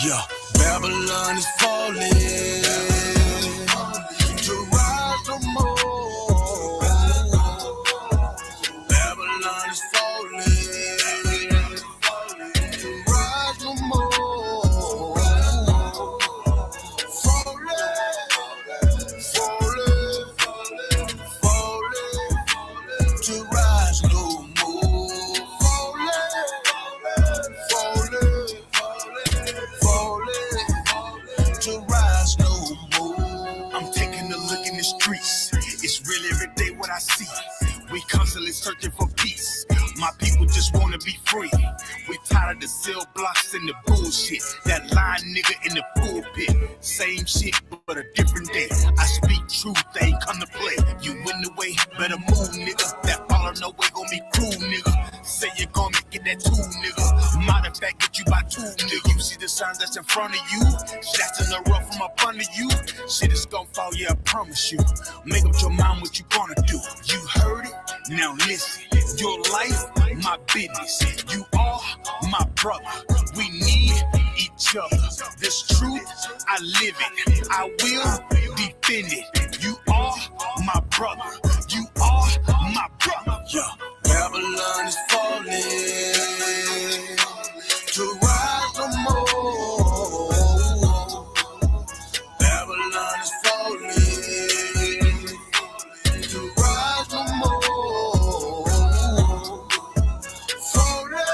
Yeah, Babylon is falling to rise no more. Babylon is falling to rise no more. Falling to rise no more. Falling to rise no more. I'm taking a look in the streets. It's really every day what I see. We constantly searching for peace. My people just wanna be free. We tired of the cell blocks and the bullshit. That lying nigga in the pulpit. Same shit, but a different day. I speak truth, they ain't come to play. You in the way, better move, nigga. That follow no way gon' be cool, nigga. Say you're gonna get that tool, nigga. Matter of fact, get you by two, nigga. You see the signs that's in front of you? That's in the rough from up under you. Shit is gon' fall, yeah, I promise you. Make up your mind what you gonna do. You heard it? Now listen. Your life, my business. You are my brother. We need each other. This truth, I live it. I will defend it. You are my brother. You are my brother. Yeah. Babylon is falling to rise no more. Babylon is falling to rise no more. Falling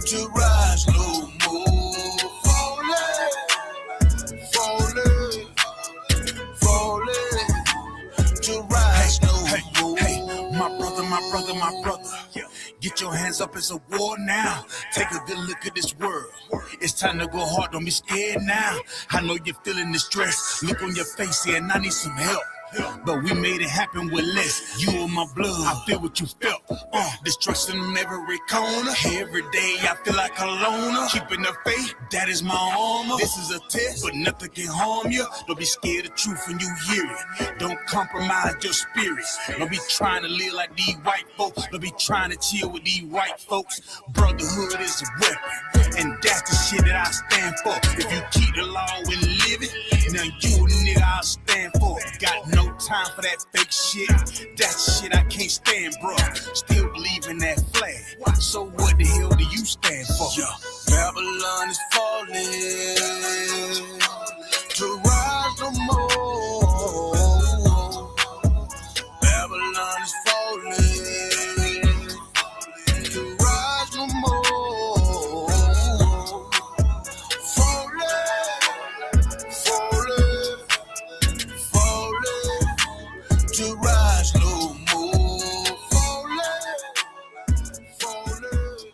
to rise no more. Falling to rise no more. Hey, my brother, my brother. Get your hands up, it's a war now. Take a good look at this world. It's time to go hard, don't be scared now. I know you're feeling the stress. Look on your face here, and I need some help. But we made it happen with less. You and my blood, I feel what you felt. Destruction in every corner. Every day I feel like a loner. Keeping the faith, that is my armor. This is a test, but nothing can harm you. Don't be scared of truth when you hear it. Don't compromise your spirit. Don't be trying to live like these white folks. Don't be trying to chill with these white folks. Brotherhood is a weapon, and that's the shit that I stand for. If you keep the law and live it, now you a nigga I'll stand for. Got no time for that fake shit. That shit I can't stand, bro. Still believe in that flag. So what the hell do you stand for? Yeah. Babylon is falling to rise no more. Babylon is falling to rise no more. To rise no more. Falling.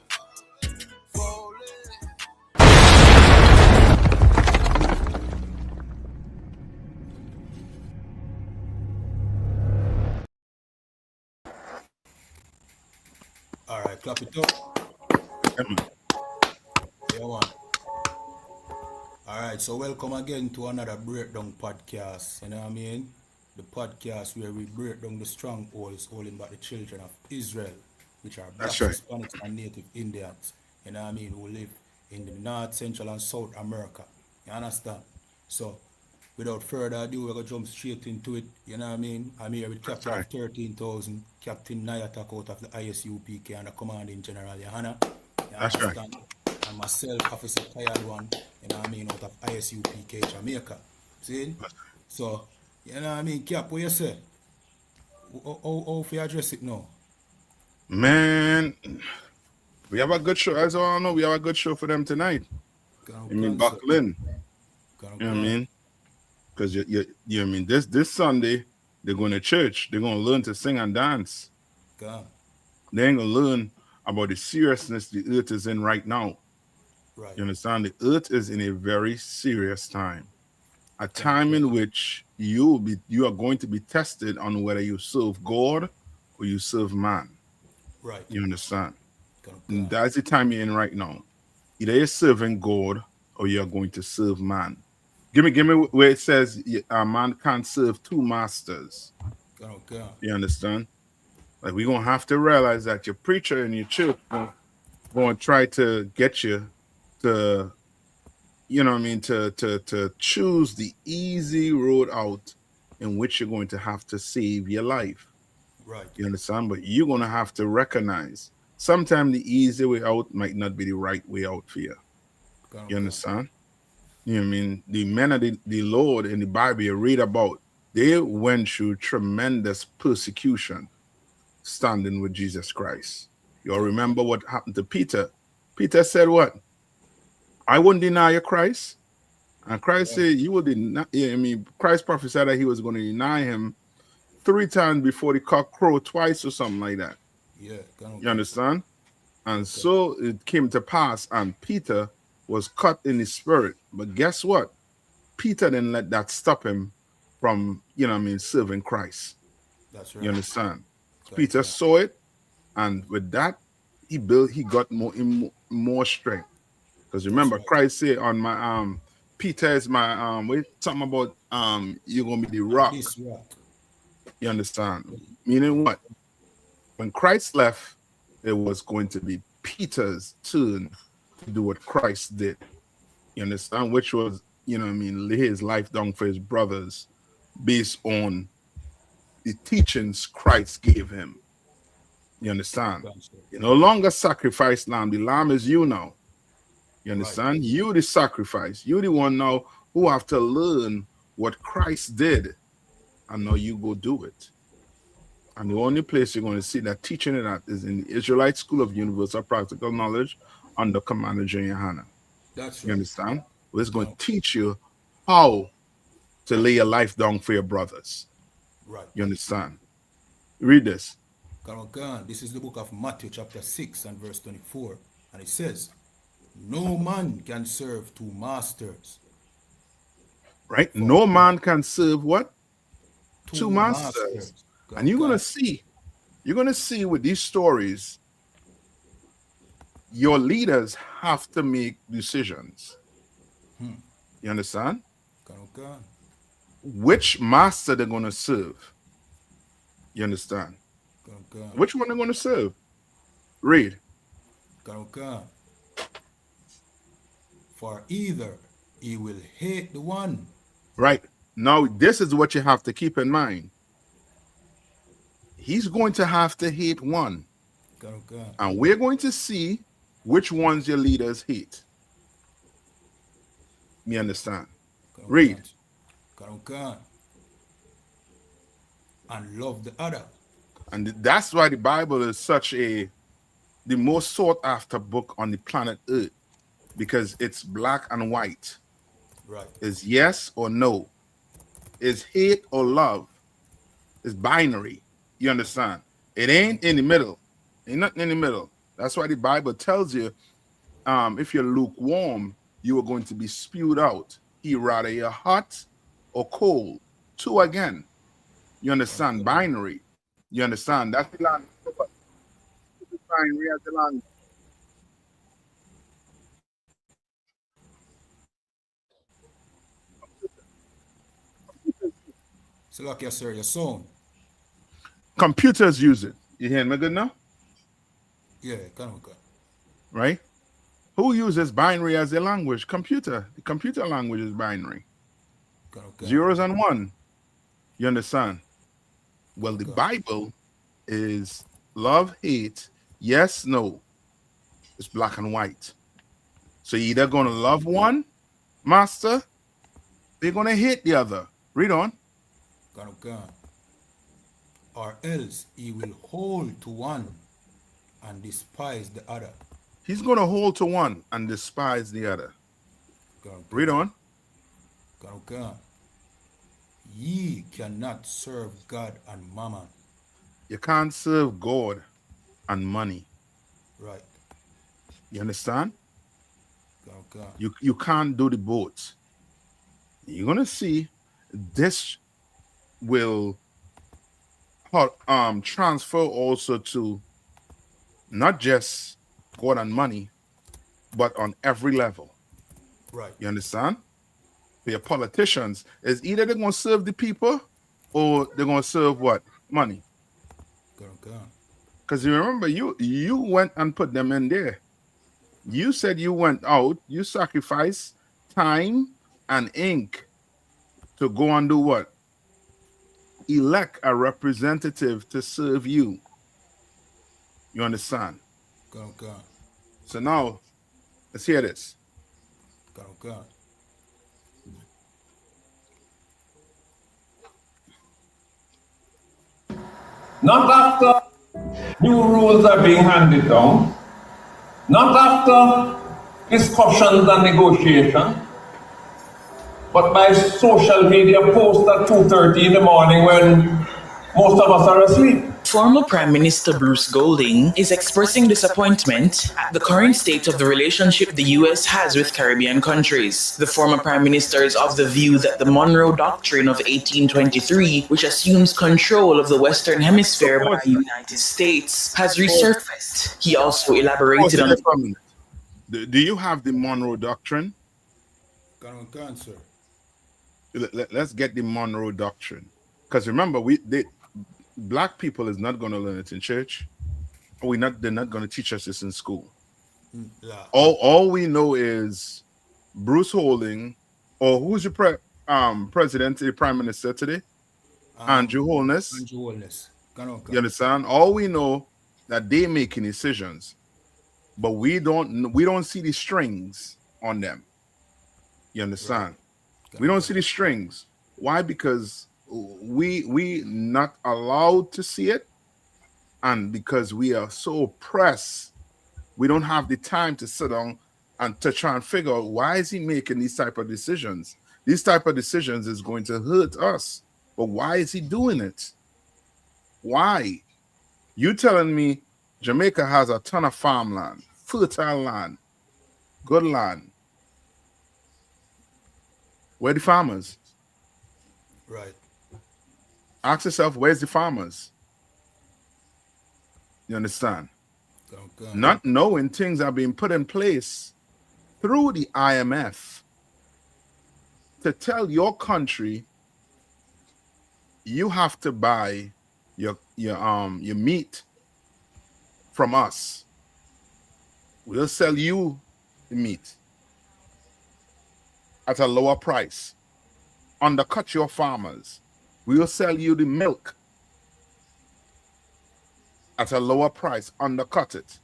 All right, clap it up. Yeah, man. All right, so welcome again to another Breakdown podcast. You know what I mean? The podcast where we break down the strongholds holding back the children of Israel, which are black, Hispanics, and Native Indians. You know what I mean? Who live in the North, Central, and South America. You understand? So, without further ado, we're going to jump straight into it. You know what I mean? I'm here with Captain of 13,000, Captain Nayatak out of the ISUPK and the Commanding General Yohana. That's right. And myself, Officer Kayalwan, you know what I mean, out of ISUPK Jamaica. See? So, you know what I mean, Cap, what you say? How you address it now? Man, we have a good show. As all know, we have a good show for them tonight. I mean, buckle in. You know what I mean? Because you know what I mean, this Sunday, they're going to church. They're going to learn to sing and dance. God. They ain't going to learn about the seriousness the earth is in right now. Right. You understand? The earth is in a very serious time. A time in which you are going to be tested on whether you serve God or you serve man. Right. You understand? And that's the time you're in right now. Either you're serving God or you're going to serve man. Give me where it says a man can't serve two masters. Okay. You understand? Like we're gonna have to realize that your preacher and your church going to try to get you to, you know what I mean, to choose the easy road out in which you're going to have to save your life. Right. You understand? But you're gonna have to recognize sometimes the easy way out might not be the right way out for you. You understand? You know what I mean? The men of the Lord in the Bible you read about, they went through tremendous persecution standing with Jesus Christ. You'll remember what happened to Peter. Peter said what? I wouldn't deny you, Christ. And Christ said, you will deny. I mean, Christ prophesied that he was going to deny him 3 times before the cock crowed twice or something like that. Yeah. You understand? And so it came to pass, and Peter was cut in his spirit. But guess what? Peter didn't let that stop him from, you know what I mean, serving Christ. That's right. You understand? Peter saw it, and with that, he got more strength. Because remember, Christ said on my Peter is my wait, something about you're gonna be the rock. You understand? Meaning what? When Christ left, it was going to be Peter's turn to do what Christ did. You understand? Which was, you know what I mean, lay his life down for his brothers based on the teachings Christ gave him. You understand? You no longer sacrifice lamb. The lamb is you now. You understand? Right. You the sacrifice. You the one now who have to learn what Christ did. And now you go do it. And the only place you're going to see that teaching it at is in the Israelite School of Universal Practical Knowledge under Commander Junior Hanna. That's right. You understand? Well, it's going to teach you how to lay your life down for your brothers. Right. You understand? Read this. This is the book of Matthew chapter 6 and verse 24. And it says, no man can serve 2 masters. Right? No man can serve what? 2 masters. And you're going to see with these stories, your leaders have to make decisions. You understand? Which master they're going to serve. You understand? Which one they're going to serve? Read. For either he will hate the one. Right. Now, this is what you have to keep in mind. He's going to have to hate one. And we're going to see which ones your leaders hate. You understand? Read. And love the other. And that's why the Bible is the most sought after book on the planet Earth. Because it's black and white. Right. It's yes or no. It's hate or love. It's binary. You understand? It ain't in the middle. Ain't nothing in the middle. That's why the Bible tells you, if you're lukewarm, you are going to be spewed out. Rather you're hot or cold. 2 again. You understand? Binary. You understand? That's the language. Binary as the language. So like you sir, your sound. Computers use it. You hearing me good now? Yeah, right? Who uses binary as a language? Computer. The computer language is binary. Zeros and 1. You understand? Well, the Bible is love, hate, yes, no. It's black and white. So you're either going to love one master, or you're going to hate the other. Read on. Or else he will hold to one and despise the other. He's going to hold to one and despise the other. Read on. Ye cannot serve God and mammon. You can't serve God and money. Right. You understand? You can't do the both. You're going to see this will transfer also to not just God and money, but on every level. Right. You understand? For your politicians, is either they're going to serve the people or they're going to serve what? Money. Because you remember, you went and put them in there. You said you went out, you sacrificed time and ink to go and do what? Elect a representative to serve you. You understand? So now, let's hear this. Not after new rules are being handed down, not after discussions and negotiations, but by social media posts at 2:30 in the morning when most of us are asleep. Former Prime Minister Bruce Golding is expressing disappointment at the current state of the relationship the U.S. has with Caribbean countries. The former Prime Minister is of the view that the Monroe Doctrine of 1823, which assumes control of the Western Hemisphere by the United States, has resurfaced. He also elaborated on... Do you have the Monroe Doctrine? Sir. Let's get the Monroe Doctrine. Because remember, black people is not going to learn it in church. They're not going to teach us this in school. Yeah. All we know is Bruce Holding, or who's your president, the prime minister today? Andrew Holness. Andrew Holness. You understand? All we know that they making decisions, but we don't see the strings on them. You understand? Right. We don't see the strings. Why? Because we not allowed to see it, and because we are so pressed, we don't have the time to sit down and to try and figure out why is he making these type of decisions. These type of decisions is going to hurt us, but why is he doing it? Why? You telling me Jamaica has a ton of farmland, fertile land, good land. Where are the farmers? Right. Ask yourself, where's the farmers? You understand? Not knowing things are being put in place through the IMF to tell your country you have to buy your meat from us. We'll sell you the meat at a lower price. Undercut your farmers. We'll sell you the milk at a lower price, undercut it.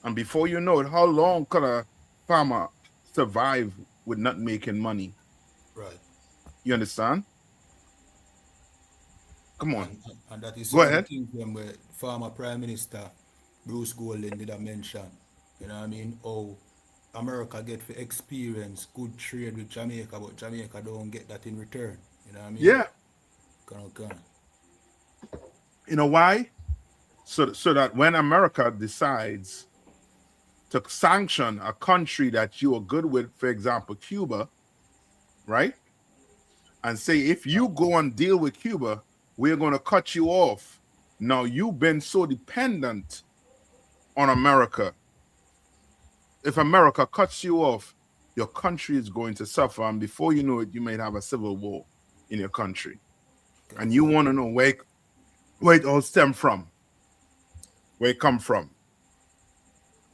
And before you know it, how long could a farmer survive with not making money? Right. You understand? Come on. And that is go ahead. Where former Prime Minister Bruce Golding did mention, you know what I mean, how America get to experience good trade with Jamaica, but Jamaica don't get that in return. You know what I mean? Yeah. Okay. You know why? So that when America decides to sanction a country that you are good with, for example, Cuba, right? And say, if you go and deal with Cuba, we're going to cut you off. Now, you've been so dependent on America. If America cuts you off, your country is going to suffer. And before you know it, you may have a civil war in your country. And you want to know where it all stem from, where it come from.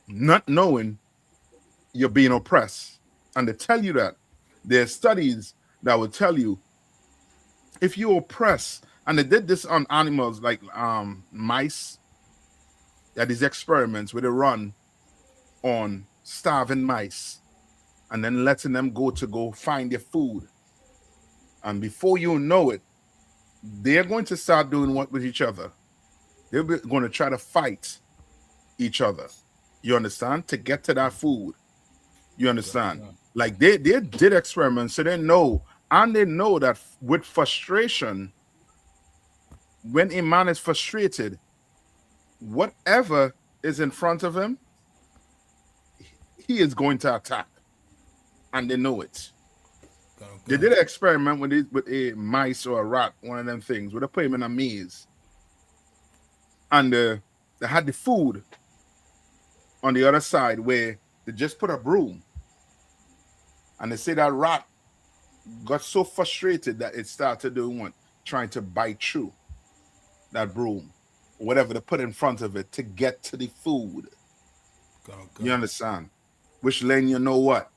Not knowing you're being oppressed. And they tell you that. There are studies that will tell you if you oppress, and they did this on animals like mice. There are these experiments where they run on starving mice and then letting them go find their food. And before you know it, they're going to start doing what with each other? They're going to try to fight each other. You understand? To get to that food. You understand? Yeah. Like they did experiments, so they know. And they know that with frustration, when a man is frustrated, whatever is in front of him, he is going to attack. And they know it. Okay. They did an experiment with a mice or a rat, one of them things, where they put him in a maze. And they had the food on the other side where they just put a broom. And they say that rat got so frustrated that it started doing what? Trying to bite through that broom. whatever to put in front of it to get to the food. You understand? Which letting you know what?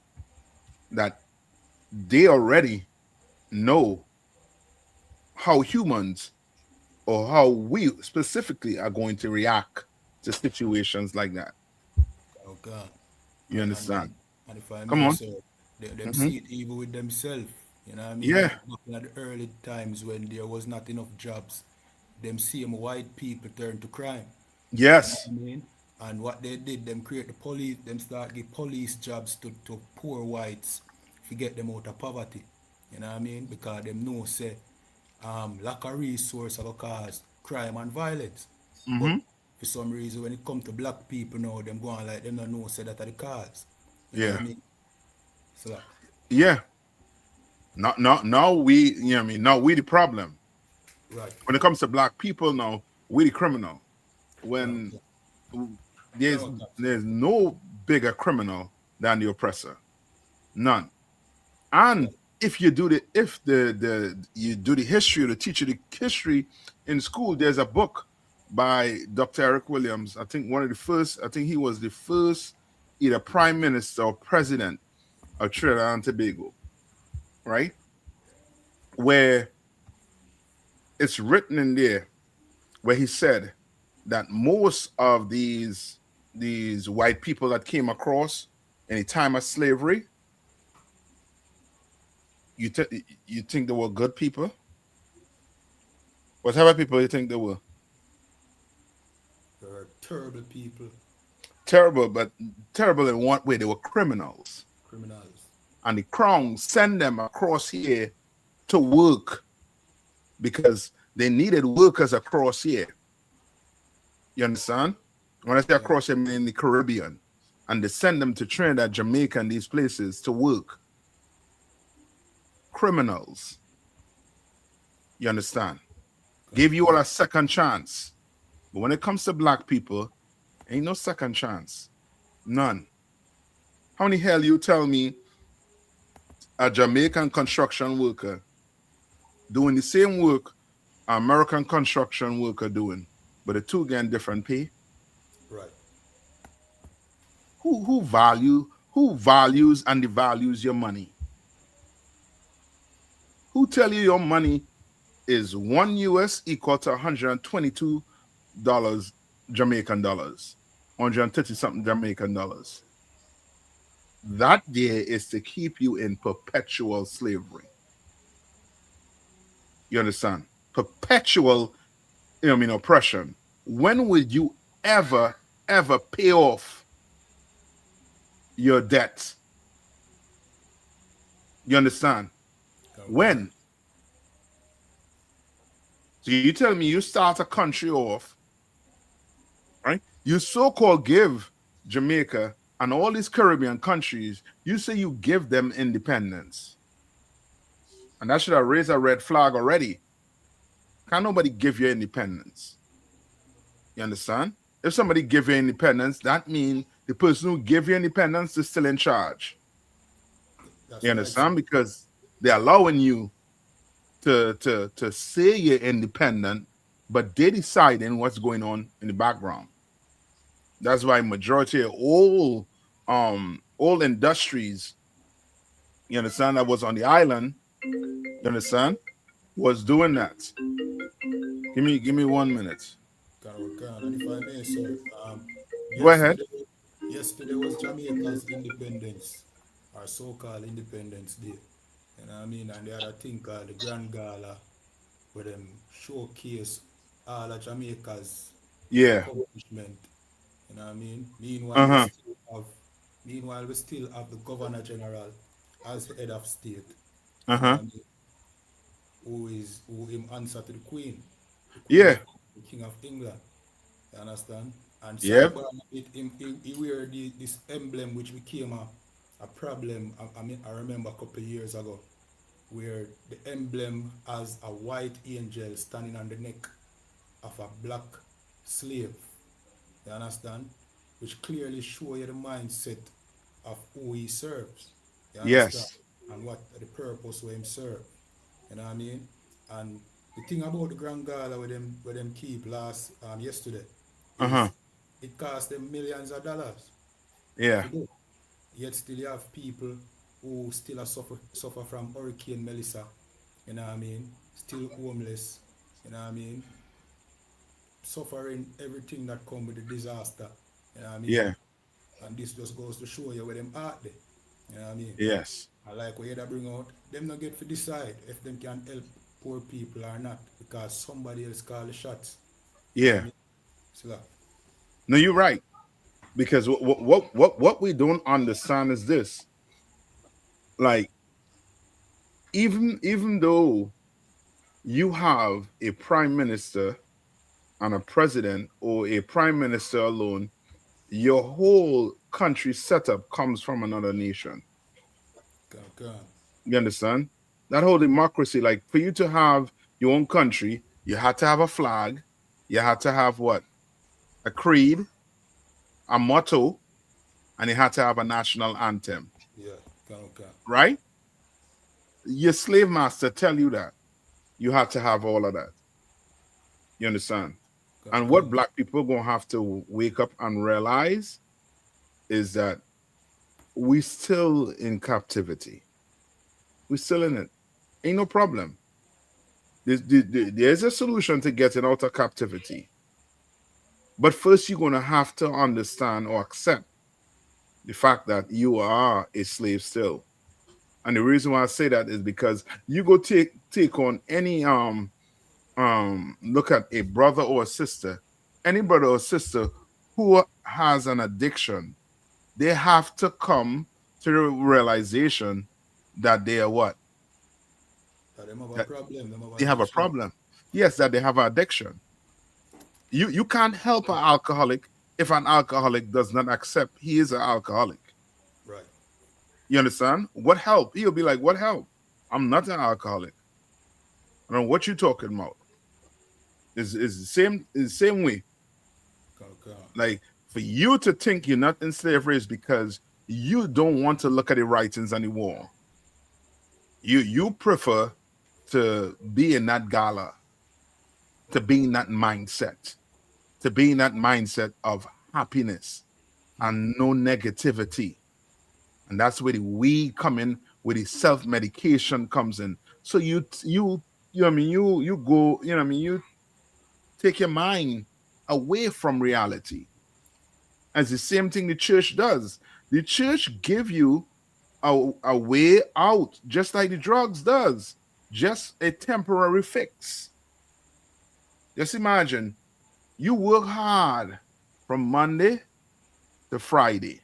That they already know how humans or how we specifically are going to react to situations like that. Okay. You understand? And if I Come may on. say, them Hmm. see it even with themselves. You know what I mean? Yeah. Like back in the early times when there was not enough jobs, them same white people turn to crime. You know Yes. what I mean? And what they did, them create the police, them start give police jobs to poor whites to get them out of poverty. You know what I mean? Because them know say lack of resource will cause crime and violence. But Hmm. for some reason when it come to black people now, them go on like them don't know say that are the cause. You know what Yeah. I mean? So that, Yeah. Now we, you know what I mean? Now we the problem. right. When it comes to black people now, we the criminal. When Okay. there's Okay. there's no bigger criminal than the oppressor. None. And Right. if you do the you do the history or the teacher the history in school, there's a book by Dr. Eric Williams. I think one of the first, I think he was the first either prime minister or president of Trinidad and Tobago, right? Where it's written in there where he said that most of these white people that came across in the time of slavery, you think they were good people? Whatever people you think they were? There are terrible people, Terrible, but terrible in what way? They were criminals. criminals. And the crown sent them across here to work because they needed workers across here. You understand? When I say Yeah. across, I mean in the Caribbean. And they send them to Trinidad, Jamaica, and these places to work. Criminals. You understand? Give you all a second chance. But when it comes to black people, ain't no second chance. None. How in the hell you tell me a Jamaican construction worker doing the same work an American construction worker doing, but the two getting different pay? Right. Who values and devalues your money? Who tell you your money is $1 equal to $122 Jamaican dollars, 130 something Jamaican dollars? That there is to keep you in perpetual slavery. You understand? Perpetual, oppression. When would you ever pay off your debts? You understand? Okay. When? So you tell me you start a country off, right? You so-called give Jamaica and all these Caribbean countries, you say you give them independence. And that should have raised a red flag already. Can't nobody give you independence. You understand? If somebody give you independence, that means the person who give you independence is still in charge. That's You right, sir. understand? Because they're allowing you to say you're independent, but they deciding what's going on in the background. That's why majority of all industries, you understand, that was on the island, you understand, was doing that. Give me 1 minute. And if I may, sir, Go ahead. yesterday was Jamaica's independence, our so-called Independence Day. You know what I mean? And they had a thing called the Grand Gala, where them showcase all of Jamaica's Yeah. accomplishment. You know what I mean? Uh-huh. Meanwhile we still have the Governor General as head of state. You know Uh-huh. what I mean? Who him answer to the Queen, Yeah. the King of England. You understand? And Yep. sidebar, he wear this emblem which became a problem. I mean, I remember a couple of years ago where the emblem has a white angel standing on the neck of a black slave. You understand? Which clearly show you the mindset of who he serves. You understand? Yes. And what the purpose of him serve. You know what I mean? And The thing about the Grand Gala where them keep last yesterday Uh-huh. is it cost them millions of dollars Yeah. to do. Yet still you have people who still are suffer from Hurricane Melissa, you know what I mean? Still homeless, you know what I mean? Suffering everything that come with the disaster, you know what I mean? Yeah. And this just goes to show you where them at there, you know what I mean? Yes. I like what you that bring out, them not get to decide if them can help poor people or not because somebody else call the shots. You know what I Yeah. mean? So, No, you're right. Because what we don't understand is this. Like, even though you have a prime minister and a president or a prime minister alone, your whole country setup comes from another nation. go. You understand? That whole democracy, like for you to have your own country, you had to have a flag, you had to have what? A creed, a motto, and you had to have a national anthem. Yeah, go. Right? Your slave master tell you that. You had to have all of that. You understand? And what black people gonna have to wake up and realize is that we still in captivity. We still in it. Ain't no problem. There's a solution to getting out of captivity. But first, you're going to have to understand or accept the fact that you are a slave still. And the reason why I say that is because you go take on any look at a brother or a sister, any brother or sister who has an addiction, they have to come to the realization that they are what? That them have a problem. They have a problem. Yes, that they have an addiction. You can't help an alcoholic if an alcoholic does not accept he is an alcoholic. Right. You understand? What help? He'll be like, what help? I'm not an alcoholic. I don't know what you're talking about. Is the same way. Like for you to think you're not in slavery is because you don't want to look at the writings on the wall. You prefer to be in that gala, to be in that mindset, of happiness and no negativity. And that's where the weed come in, where the self-medication comes in. So you go, you take your mind away from reality. As the same thing the church does. The church give you a way out, just like the drugs does, just a temporary fix. Just imagine, you work hard from Monday to Friday.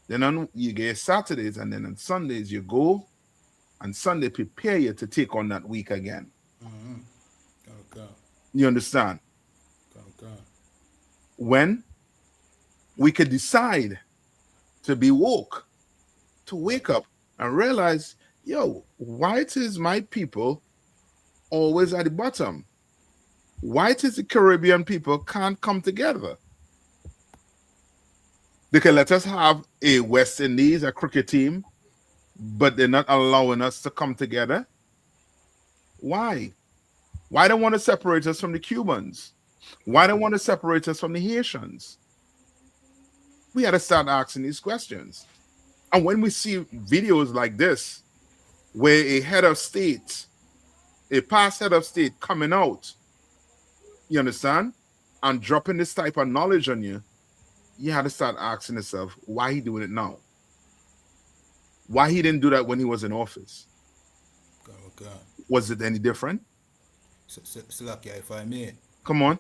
Then you get Saturdays, and then on Sundays you go, and Sunday prepare you to take on that week again. You understand? When we could decide to be woke, to wake up and realize, yo, why is my people always at the bottom? Why is the Caribbean people can't come together? They can let us have a West Indies, a cricket team, but they're not allowing us to come together. Why? Why don't want to separate us from the Cubans? Why don't want to separate us from the Haitians? We had to start asking these questions. And when we see videos like this, where a head of state, a past head of state coming out, you understand, and dropping this type of knowledge on you, you had to start asking yourself, why he doing it now? Why he didn't do that when he was in office? Was it any different? Slacky, if I may. Come on.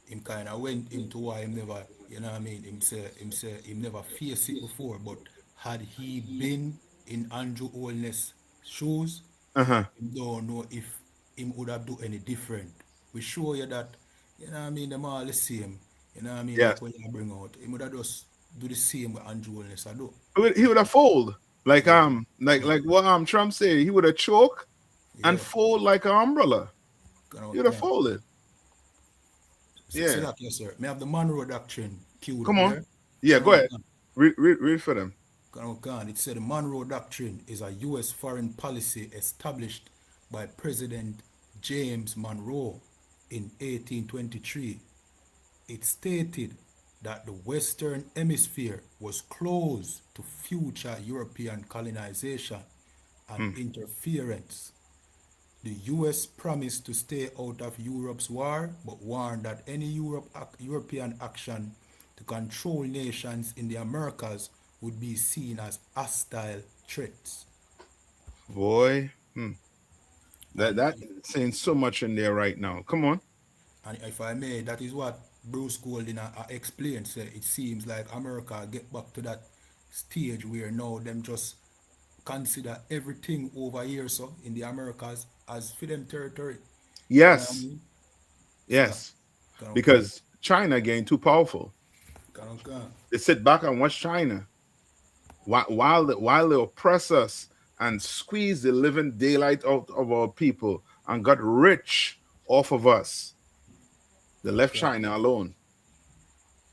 Him kind of went into why him never, you know what I mean? Him say him never faced it before, but had he been in Andrew Holness' shoes, Uh-huh. him don't know if him would have do any different. We show you that, you know what I mean, them all the same. You know what I mean? Yes. Like when you bring out, him would have just do the same with Andrew Holness I do. He would have fold. Like what Trump said, he would have choked and fold like an umbrella. He would have folded. Yes, sir. May have the Monroe Doctrine queued. Come on. There. Yeah, go ahead. Read for them. It said the Monroe Doctrine is a U.S. foreign policy established by President James Monroe in 1823. It stated that the Western Hemisphere was closed to future European colonization and interference. The US promised to stay out of Europe's war, but warned that any European action to control nations in the Americas would be seen as hostile threats. Boy, that saying so much in there right now. Come on. And if I may, that is what Bruce Golding explained. Say it seems like America get back to that stage where now them just consider everything over here so in the Americas as for them territory. You know what I Yes, mean? yes. Can, Because China getting too powerful. can. They sit back and watch China while they oppress us and squeeze the living daylight out of our people and got rich off of us. They left China alone.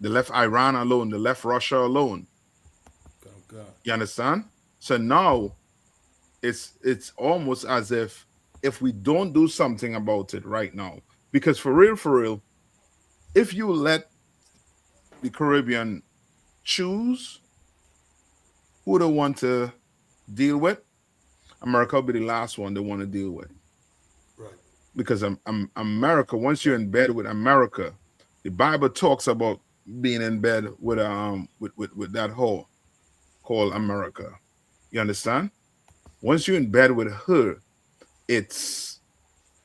They left Iran alone. They left Russia alone. You understand? So now it's almost as if we don't do something about it right now, because for real, if you let the Caribbean choose who they want to deal with, America will be the last one they want to deal with. Right. Because America, once you're in bed with America, the Bible talks about being in bed with that whore called America. You understand? Once you're in bed with her,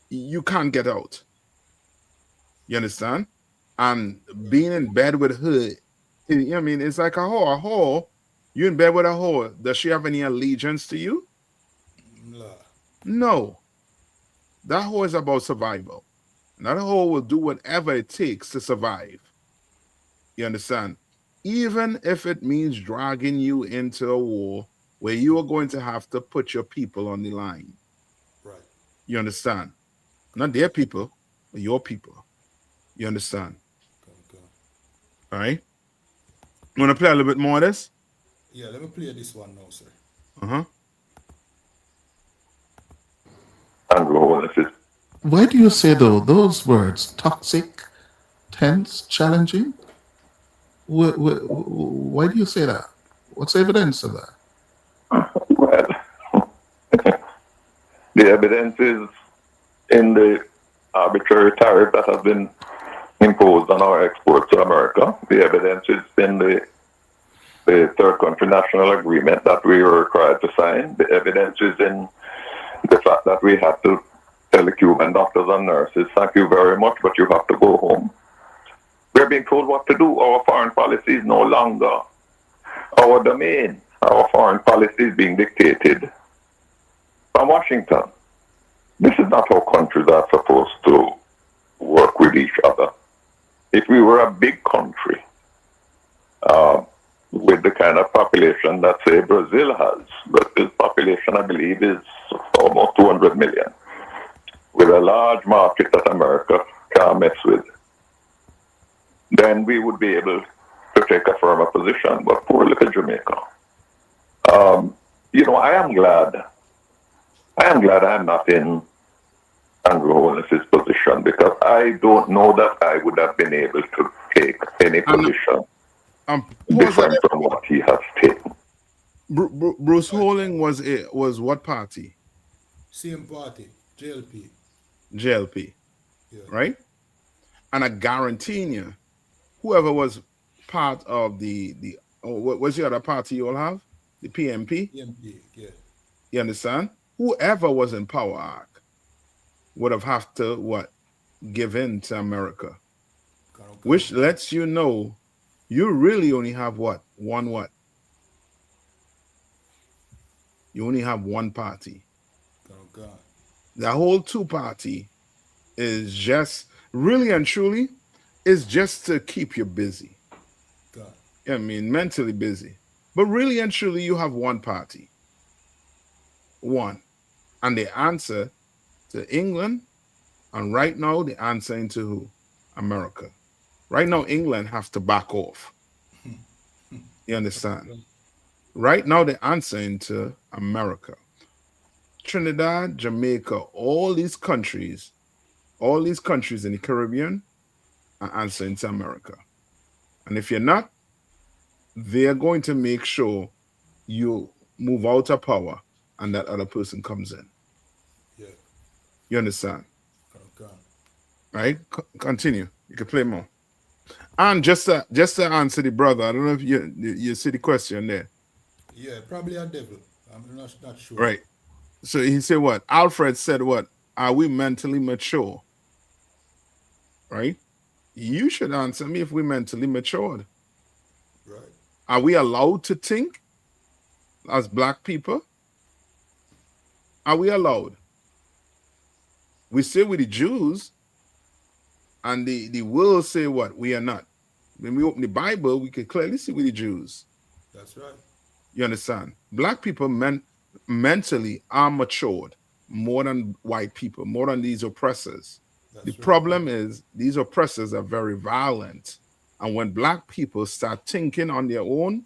you can't get out. You understand? And being in bed with her, you know what I mean, it's like a whore. A whore, you're in bed with a whore. Does she have any allegiance to you? No. That whore is about survival. And that whore will do whatever it takes to survive. You understand? Even if it means dragging you into a war where you are going to have to put your people on the line. Right. You understand? Not their people, but your people. You understand? Okay. All right? You want to play a little bit more of this? Yeah, let me play this one now, sir. Uh-huh. Why do you say though those words toxic, tense, challenging? Why do you say that? What's the evidence of that? Well, the evidence is in the arbitrary tariff that has been imposed on our exports to America. The evidence is in the third country national agreement that we were required to sign. The evidence is in the fact that we have to tell the Cuban doctors and nurses, thank you very much, but you have to go home. We're being told what to do. Our foreign policy is no longer our domain. Our foreign policy is being dictated from Washington. This is not how countries are supposed to work with each other. If we were a big country with the kind of population that, say, Brazil has, Brazil's population, I believe, is almost 200 million, with a large market that America can't mess with, then we would be able to take a firmer position. But poor little Jamaica. I am glad I'm not in Andrew Holnes's position, because I don't know that I would have been able to take any position different from what he has taken. Bruce Holding was what party? Same party, JLP. JLP, Yeah. right? And I guarantee you, whoever was part of what was the other party you all have? The PMP? PMP, yeah. You understand? Whoever was in power would have to give in to America. Which lets you know you really only have one. You only have one party. The whole two party is just really and truly is just to keep you busy. I mean, mentally busy. But really and truly, you have one party. One. And the answer to England, and right now the answer into who? America. Right now, England has to back off. You understand? Right now, the answer into America. Trinidad, Jamaica, all these countries in the Caribbean are answering to America. And if you're not, they're going to make sure you move out of power and that other person comes in. Yeah. You understand? Okay. Right? Continue. You can play more. And just to answer the brother, I don't know if you see the question there. Yeah, probably a devil. I'm not sure. Right. So he said what? Alfred said what? Are we mentally mature? Right? You should answer me if we're mentally matured. Right. Are we allowed to think as black people? Are we allowed? We say with the Jews, and the world say what? We are not. When we open the Bible, we can clearly see with the Jews. That's right. You understand? Black people mentally are matured more than white people, more than these oppressors. The problem is these oppressors are very violent. And when black people start thinking on their own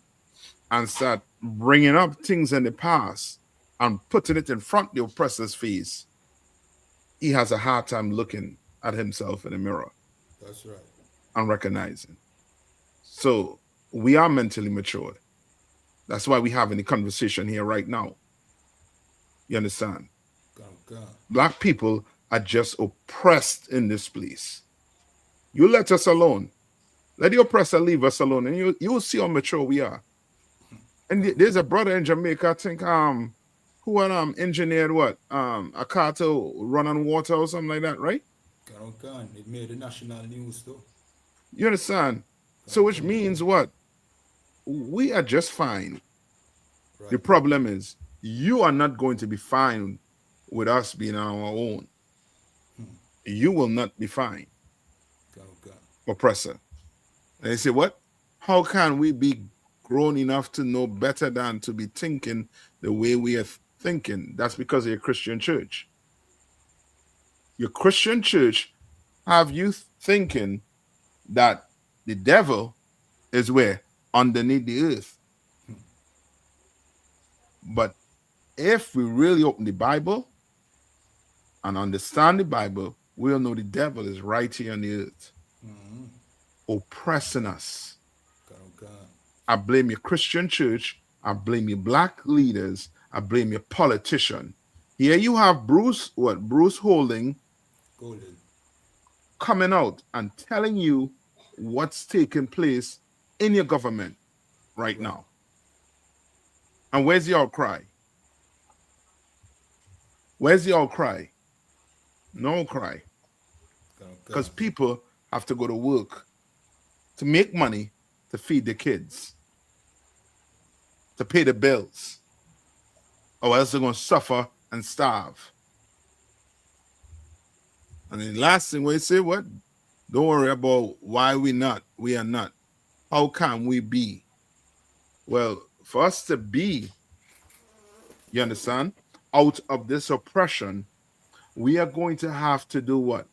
and start bringing up things in the past and putting it in front of the oppressor's face, he has a hard time looking at himself in the mirror. That's right. And recognizing. So we are mentally matured. That's why we're having a conversation here right now. You understand? Black people are just oppressed in this place. You let us alone. Let the oppressor leave us alone, and you will see how mature we are. And there's a brother in Jamaica, I think, who had engineered what? A car to run on water or something like that, right? It made the national news too. You understand? So which means what? We are just fine. Right. The problem is you are not going to be fine with us being on our own. You will not be fine. Oppressor. And they say, what? How can we be grown enough to know better than to be thinking the way we are thinking? That's because of your Christian church. Your Christian church have you thinking that the devil is where? Underneath the earth. But if we really open the Bible and understand the Bible, we'll know the devil is right here on the earth, oppressing us. I blame your Christian church. I blame your black leaders. I blame your politician. Here you have Bruce Golden coming out and telling you what's taking place in your government right now. And where's the outcry? Where's the outcry? No cry. Because people have to go to work to make money to feed the kids, to pay the bills, or else they're going to suffer and starve. And the last thing we say, what? Don't worry about why we are not. How can we be? Well, for us to be, you understand, out of this oppression, we are going to have to do what?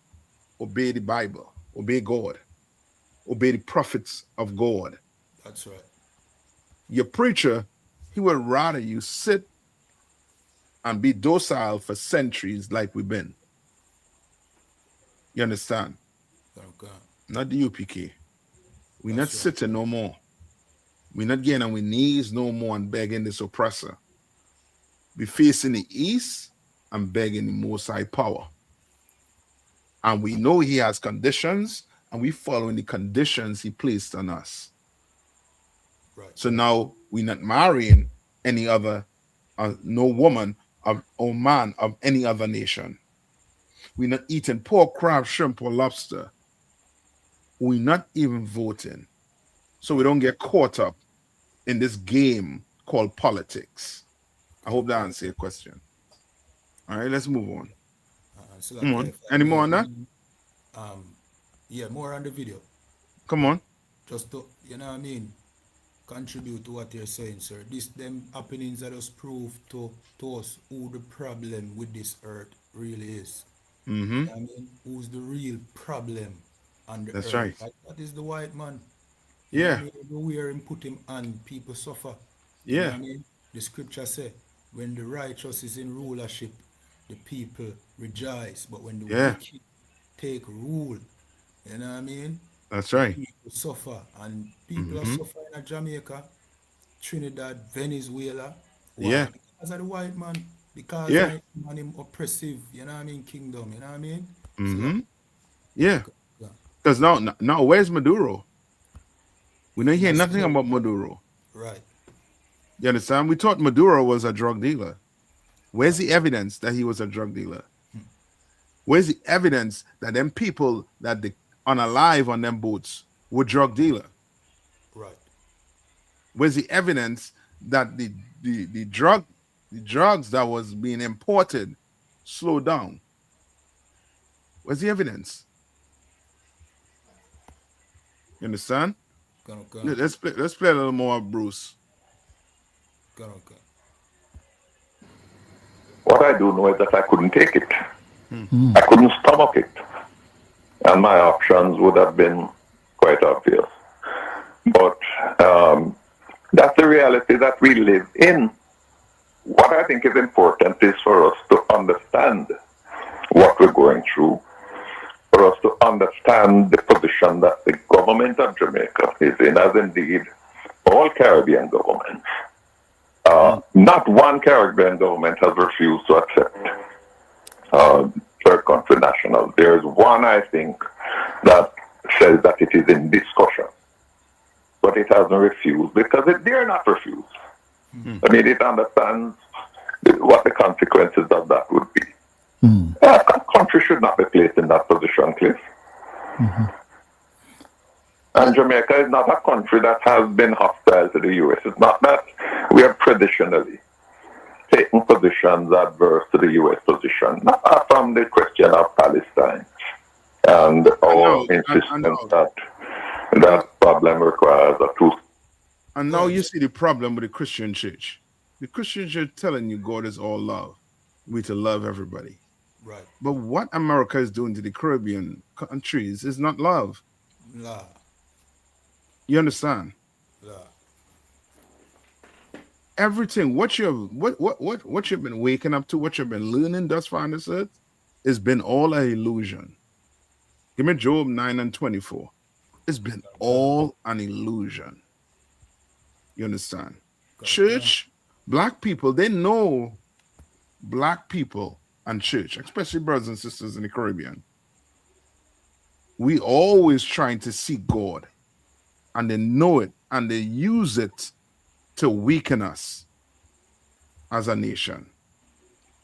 Obey the Bible, obey God, obey the prophets of God. That's right. Your preacher, he would rather you sit and be docile for centuries like we've been. You understand? Okay. Not the UPK. We're not sitting no more. We're not getting on our knees no more and begging this oppressor. We're facing the east and begging the Most High power. And we know he has conditions, and we're following the conditions he placed on us. Right. So now we're not marrying any other, no woman or man of any other nation. We're not eating pork, crab, shrimp, or lobster. We're not even voting. So we don't get caught up in this game called politics. I hope that answers your question. All right, let's move on. Come on. Any more on that? Yeah, more on the video. Come on. Just to, you know what I mean, contribute to what you're saying, sir. Them happenings that just prove to us who the problem with this earth really is. Mm-hmm. You know what I mean? Who's the real problem on the earth? That's right. Like, that is the white man. Yeah. You know what I mean? Everywhere him put him on, people suffer. Yeah. You know what I mean? The scripture say, when the righteous is in rulership, the people rejoice. But when the Yeah, wicked take rule, you know what I mean? that's The right. people suffer. And people are Mm-hmm. suffering in Jamaica, Trinidad, Venezuela. Why? Yeah, Because of the white man. Because yeah. I man him oppressive, you know what I mean, kingdom, you know what I mean? So Mm-hmm. Yeah. yeah. Because now, where's Maduro? We don't In hear a nothing cell. about Maduro. Right, You understand? We thought Maduro was a drug dealer. Where's right. the evidence that he was a drug dealer? Where's the evidence that them people that they unalive on them boats were drug dealer? Right. Where's the evidence that the drugs that was being imported slowed down? Where's the evidence? You understand? Gonna. Let's play a little more, Bruce. Gonna. What I do know is that I couldn't take it. Hmm. I couldn't stomach it. And my options would have been quite obvious. But that's the reality that we live in. What I think is important is for us to understand what we're going through, for us to understand the position that the government of Jamaica is in, as indeed all Caribbean governments. Not one Caribbean government has refused to accept third country nationals. There's one, I think, that says that it is in discussion, but it hasn't refused because it dare not refuse. I mean, it understands what the consequences of that would be. A country should not be placed in that position, Cliff. And Jamaica is not a country that has been hostile to the U.S. It's not that we have traditionally taken positions adverse to the U.S. position, not apart from the question of Palestine and our insistence that that problem requires a two. And now you see the problem with the Christian church. The Christian church telling you God is all love. We to love everybody. Right. But what America is doing to the Caribbean countries is not love. La. You understand? La. Everything what you've been waking up to, what you've been learning thus far on this earth, has been all an illusion. Give me Job 9:24. It's been all an illusion. You understand? Church, black people, they know black people and church, especially brothers and sisters in the Caribbean. We always trying to seek God, and they know it, and they use it to weaken us as a nation.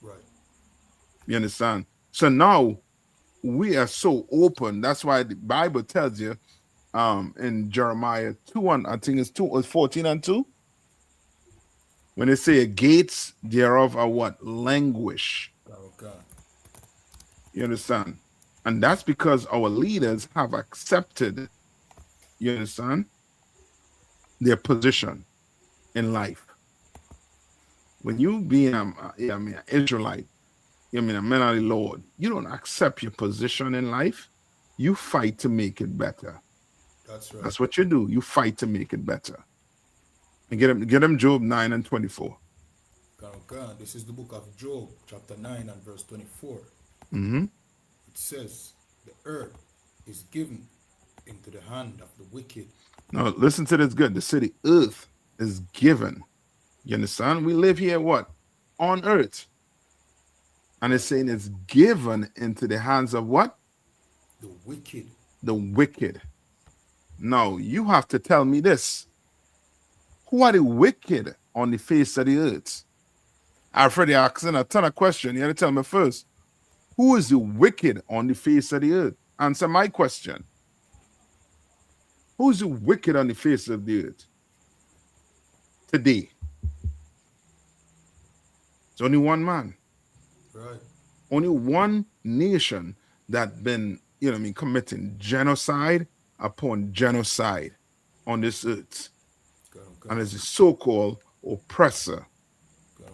Right. You understand? So now we are so open. That's why the Bible tells you in Jeremiah 2, and I think it's 14:2, when they say gates thereof are what? Languish. Oh God. You understand? And that's because our leaders have accepted, you understand, their position in life. When you be an Israelite, you mean a man of the Lord, you don't accept your position in life. You fight to make it better. That's right. That's what you do. You fight to make it better. And get them Job 9:24. God. This is the book of Job, chapter 9 and verse 24. Mm-hmm. It says, the earth is given into the hand of the wicked. Now listen to this good. The city earth is given. You understand? We live here what? On earth. And it's saying it's given into the hands of what? The wicked. The wicked. Now you have to tell me this. Who are the wicked on the face of the earth? I've already asking a ton of questions. You have to tell me first. Who is the wicked on the face of the earth? Answer my question. Who's the wicked on the face of the earth today? It's only one man. Right. Only one nation that been, committing genocide upon genocide on this earth. And it's the so-called oppressor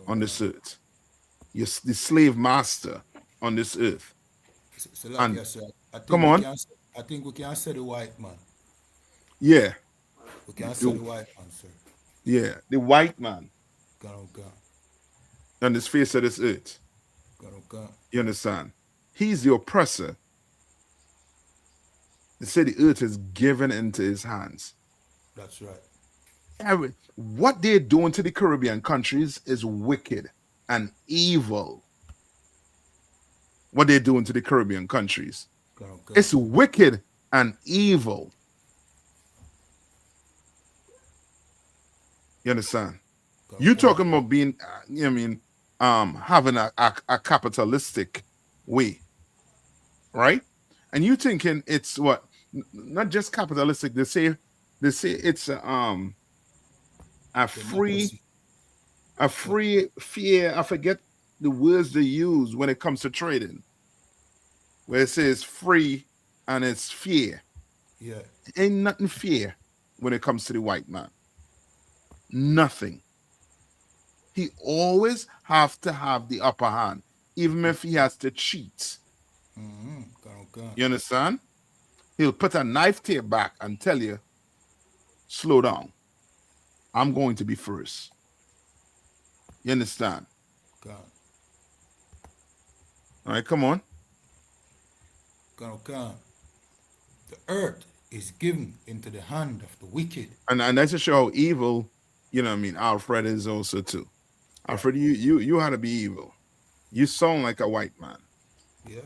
on this earth. You're the slave master on this earth. So like I said, come on. I think we can say the white man. Yeah. We can say the white man, sir. Yeah, the white man. God. on this face of this earth. You understand? He's the oppressor. They say the earth is given into his hands. That's right. What they're doing to the Caribbean countries is wicked and evil. What they're doing to the Caribbean countries. It's wicked and evil. You understand? You talking about being, having a capitalistic way, right? And you thinking it's what? Not just capitalistic. They say it's a free fair. I forget the words they use when it comes to trading, where it says free and it's fair. Yeah, Ain't nothing fair when it comes to the white man. Nothing. He always have to have the upper hand, even if he has to cheat. You understand? He'll put a knife to your back and tell you, slow down. I'm going to be first. You understand? God. All right, come on. God. The earth is given into the hand of the wicked. And that's to show how evil, Alfred is also too. Alfred, you had to be evil. You sound like a white man. Yeah.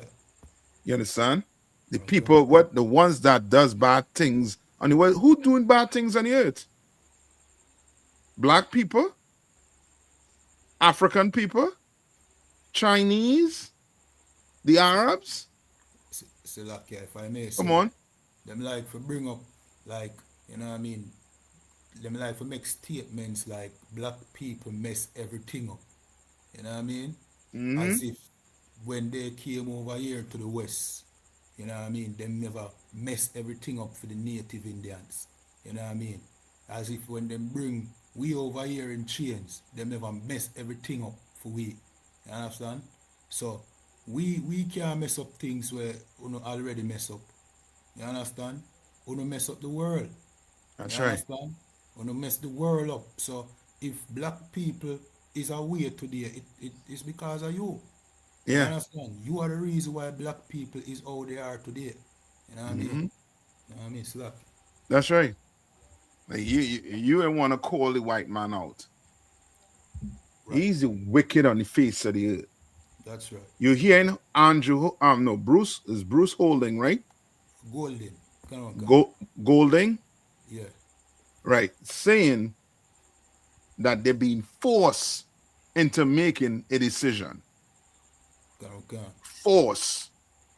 You understand? The people, the ones that does bad things on the world, who doing bad things on the earth? Black people? African people? Chinese? The Arabs? So like, if I may say, come on. Them like to bring up, like, them like to make statements like black people mess everything up. You know what I mean? Mm-hmm. As if when they came over here to the west, you know what I mean, them never mess everything up for the native Indians. You know what I mean? As if when them bring we over here in chains, them never mess everything up for we. You understand? So we can't mess up things where you already mess up. You understand? You mess up the world. That's you right. Understand? You mess the world up. So if black people is aware today, it is because of you. Yeah. You understand? You are the reason why black people is how they are today. You know what I mean? You know what I mean? Slap. That's right. Like you ain't want to call the white man out. Right. He's the wicked on the face of the earth. That's right. You're hearing Andrew, Bruce, is Bruce Holding, right? Golding. Golding? Yeah. Right. Saying that they're being forced into making a decision. Force.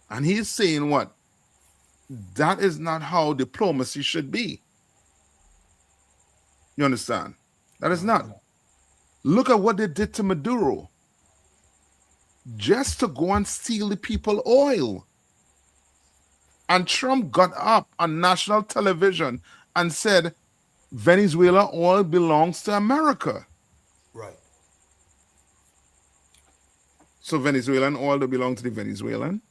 And he's saying what? That is not how diplomacy should be. You understand? That is not. Look at what they did to Maduro. Just to go and steal the people oil. And Trump got up on national television and said, Venezuela oil belongs to America. Right. So Venezuelan oil will belong to the Venezuelan.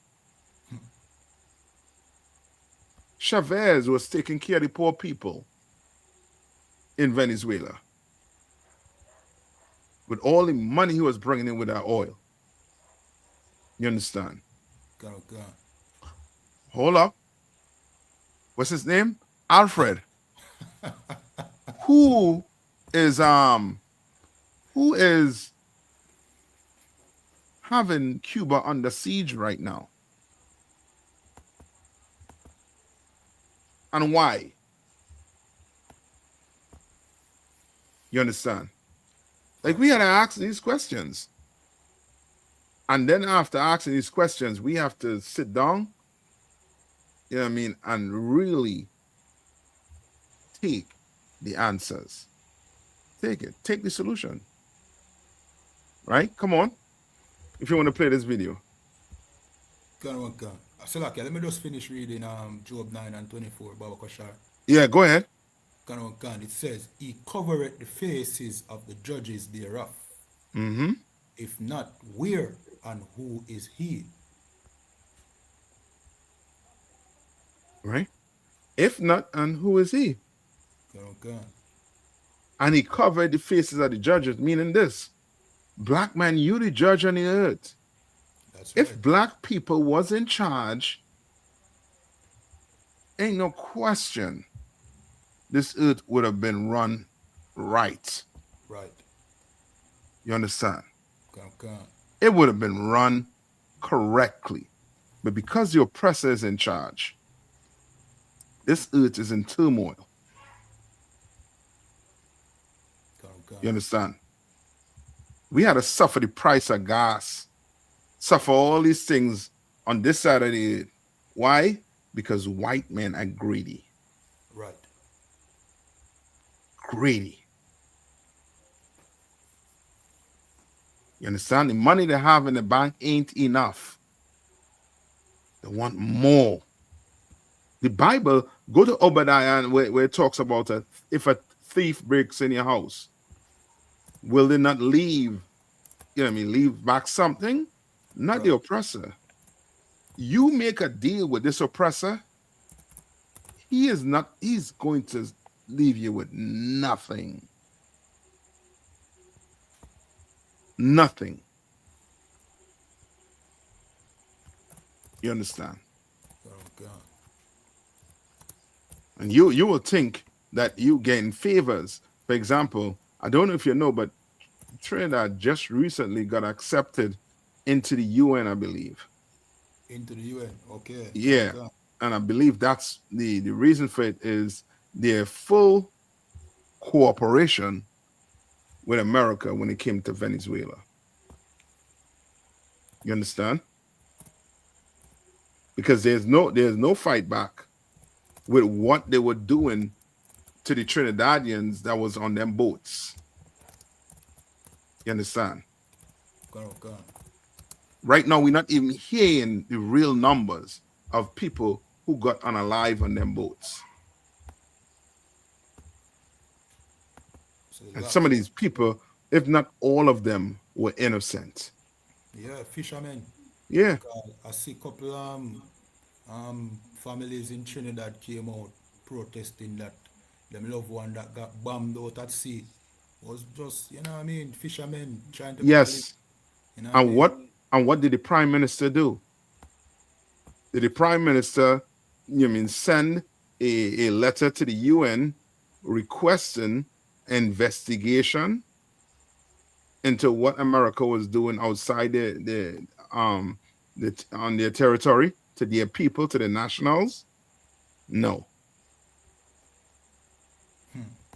Chavez was taking care of the poor people in Venezuela with all the money he was bringing in with that oil. You understand? Hold up. What's his name? Alfred. Who is having Cuba under siege right now? And why? You understand? Like, we had to ask these questions. And then after asking these questions, we have to sit down, you know what I mean, and really take the answers. Take it. Take the solution. Right? Come on. If you want to play this video. So, okay, let me just finish reading Job 9 and 24, Baba Koshar. Yeah, go ahead. It says, He covereth the faces of the judges thereof. Mm-hmm. If not, where and who is he? Right? If not, and who is he? And he covered the faces of the judges, meaning this. Black man, you the judge on the earth. That's If right. black people was in charge, ain't no question this earth would have been run right. Right. You understand? Come. It would have been run correctly. But because the oppressor is in charge, this earth is in turmoil. Come. You understand? We had to suffer the price of gas, suffer all these things on this side of the earth. Why? Because white men are greedy. Right. Greedy. You understand? The money they have in the bank ain't enough. They want more. The Bible, go to Obadiah where it talks about if a thief breaks in your house, will they not leave? You know what I mean? Leave back something? Not the oppressor. You make a deal with this oppressor, he's going to leave you with nothing. Nothing. You understand? Come. And you will think that you gain favors. For example, I don't know if you know, but Trinidad just recently got accepted into the UN, I believe. Into the UN, okay. Yeah. And I believe that's the reason for it is their full cooperation with America when it came to Venezuela. You understand? Because there's no fight back with what they were doing to the Trinidadians that was on them boats. You understand? Come. Right now, we're not even hearing the real numbers of people who got unalive on them boats. And some of these people, if not all of them, were innocent. Yeah, fishermen. Yeah. I see a couple families in Trinidad came out protesting that them loved one that got bombed out at sea was just, you know what I mean, fishermen trying to Yes. You know and what did the prime minister do? Did the prime minister, send a letter to the UN requesting investigation into what America was doing outside on their territory, to their people, to the nationals? No.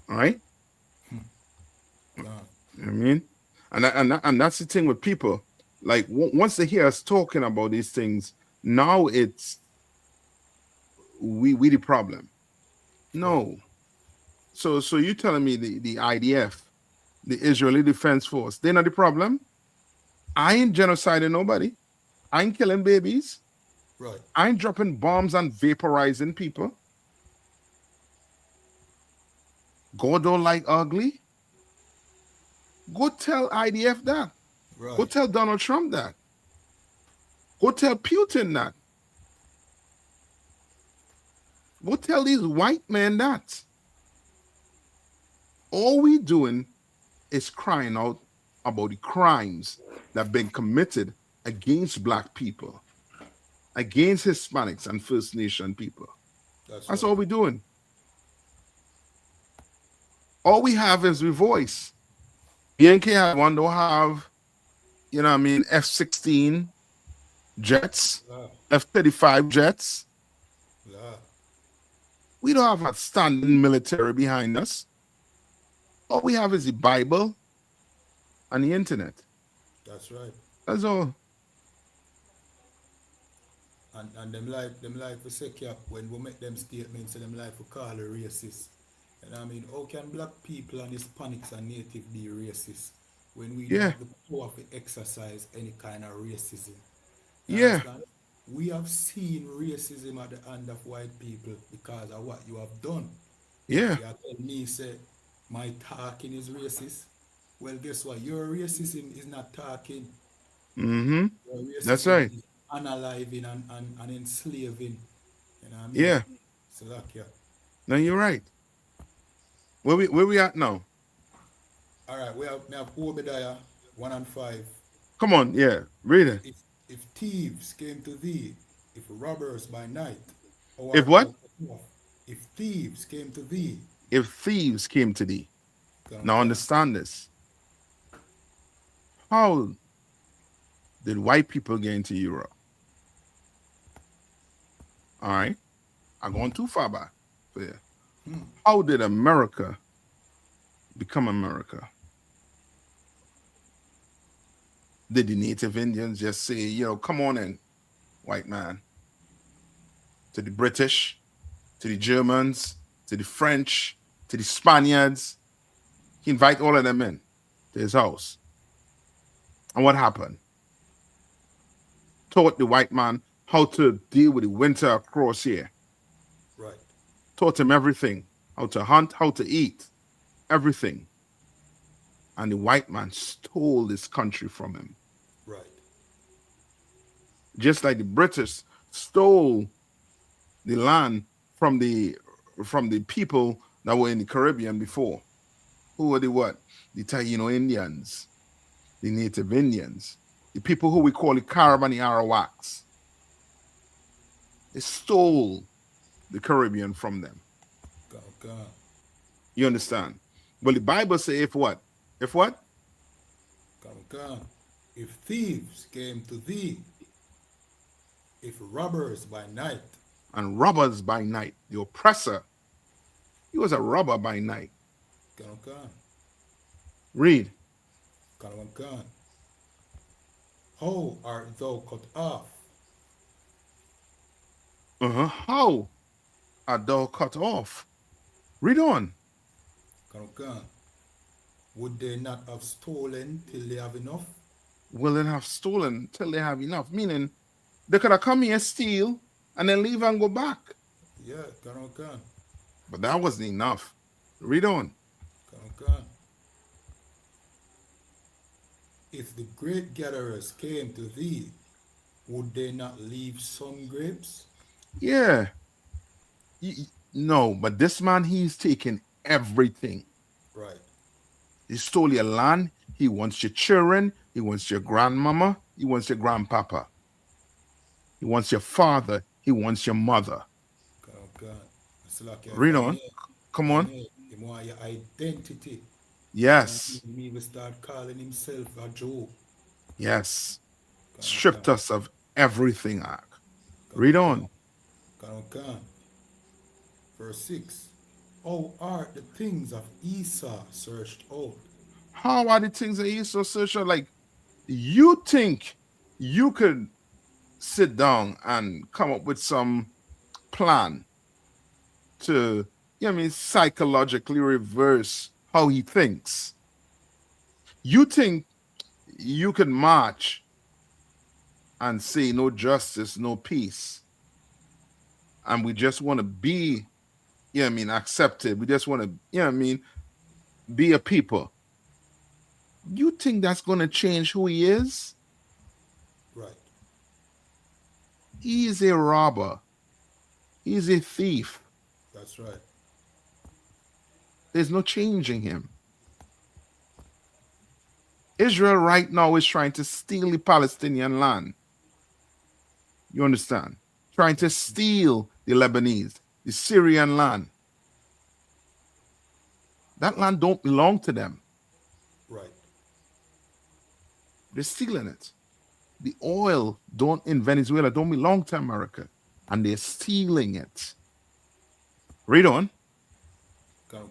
All right. I mean, and that's the thing with people. Like once they hear us talking about these things, now it's we the problem. No. So you telling me the IDF, the Israeli Defense Force, they're not the problem? I ain't genociding nobody. I ain't killing babies. Right. I ain't dropping bombs and vaporizing people. God don't like ugly. Go tell IDF that. Right. Go tell Donald Trump that. Go tell Putin that. Go tell these white men that. All we doing is crying out about the crimes that have been committed against black people, against Hispanics and First Nation people. That's all we're doing. All we have is we voice. BNK one don't have, F-16 jets, F-35 jets. We don't have a standing military behind us. All we have is the Bible and the internet. That's right. That's all. And them like we say cap when we make them statements, them like we call it racist. And I mean, how can black people and Hispanics and native be racist when we don't have the power to exercise any kind of racism? You understand? We have seen racism at the hand of white people because of what you have done. Yeah. You tell me, say, my talking is racist. Well, guess what? Your racism is not talking. Mm-hmm. That's right. Is unaliving and enslaving. You know what I mean? Yeah. So like, yeah. No, you're right. Where we at now? All right, we have Obadiah 1 and 5. Come on, yeah, read it. If thieves came to thee, if robbers by night, or If art what? thou cut off? If thieves came to thee, If thieves came to thee. Now Ghana. understand this. How did white people get into Europe? All right. I'm going too far back. Yeah. How did America become America? Did the native Indians just say, you know, come on in, white man? To the British, to the Germans, to the French, to the Spaniards. He invite all of them in to his house. And what happened? Taught the white man how to deal with the winter across here. Right. Taught him everything. How to hunt, how to eat. Everything. And the white man stole this country from him. Right. Just like the British stole the land from the people that were in the Caribbean before. Who were the what? The Taino Indians, the native Indians, the people who we call the Carib and the Arawaks. They stole the Caribbean from them. God. You understand? Well, the Bible says if what? If what? God. If thieves came to thee, if robbers by night. And robbers by night. The oppressor. He was a robber by night. God. Read. God. How art thou cut off? How art thou cut off? Read on. God. Would they not have stolen till they have enough? Will they have stolen till they have enough? Meaning, they could have come here, steal, and then leave and go back. Yeah, God. But that wasn't enough. Read on. God. If the great gatherers came to thee, would they not leave some grapes? Yeah. No, but this man, he's taking everything. Right. He stole your land. He wants your children. He wants your grandmama. He wants your grandpapa. He wants your father. He wants your mother. God. Read on. Come on. He wants your identity. Yes. He will start calling himself a Joe. Yes. Stripped us of everything, Ark. Read on. God. Verse 6. How are the things of Esau searched out? How are the things of Esau searched out? Like, you think you could sit down and come up with some plan to, psychologically reverse how he thinks? You think you could march and say no justice, no peace, and we just want to be, accepted. We just want to, be a people. You think that's going to change who he is? Right. He is a robber. He's a thief. That's right. There's no changing him. Israel right now is trying to steal the Palestinian land. You understand? Trying to steal the Lebanese, the Syrian land. That land don't belong to them. Right. They're stealing it. The oil in Venezuela don't belong to America, and they're stealing it. Read on.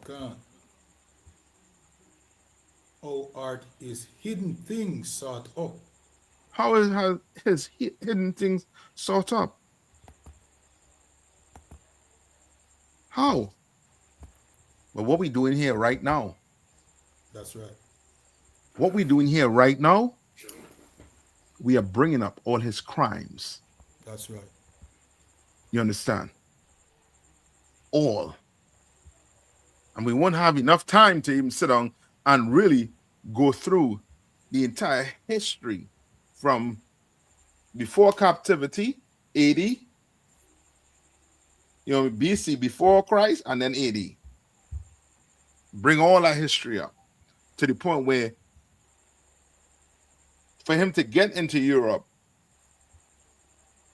God. How art his hidden things sought up? How is his hidden things sought up? How? But what we doing here right now? That's right. What we doing here right now? We are bringing up all his crimes. That's right. You understand? All. And we won't have enough time to even sit down and really go through the entire history from before captivity, 80, BC, before Christ, and then 80. Bring all our history up to the point where for him to get into Europe,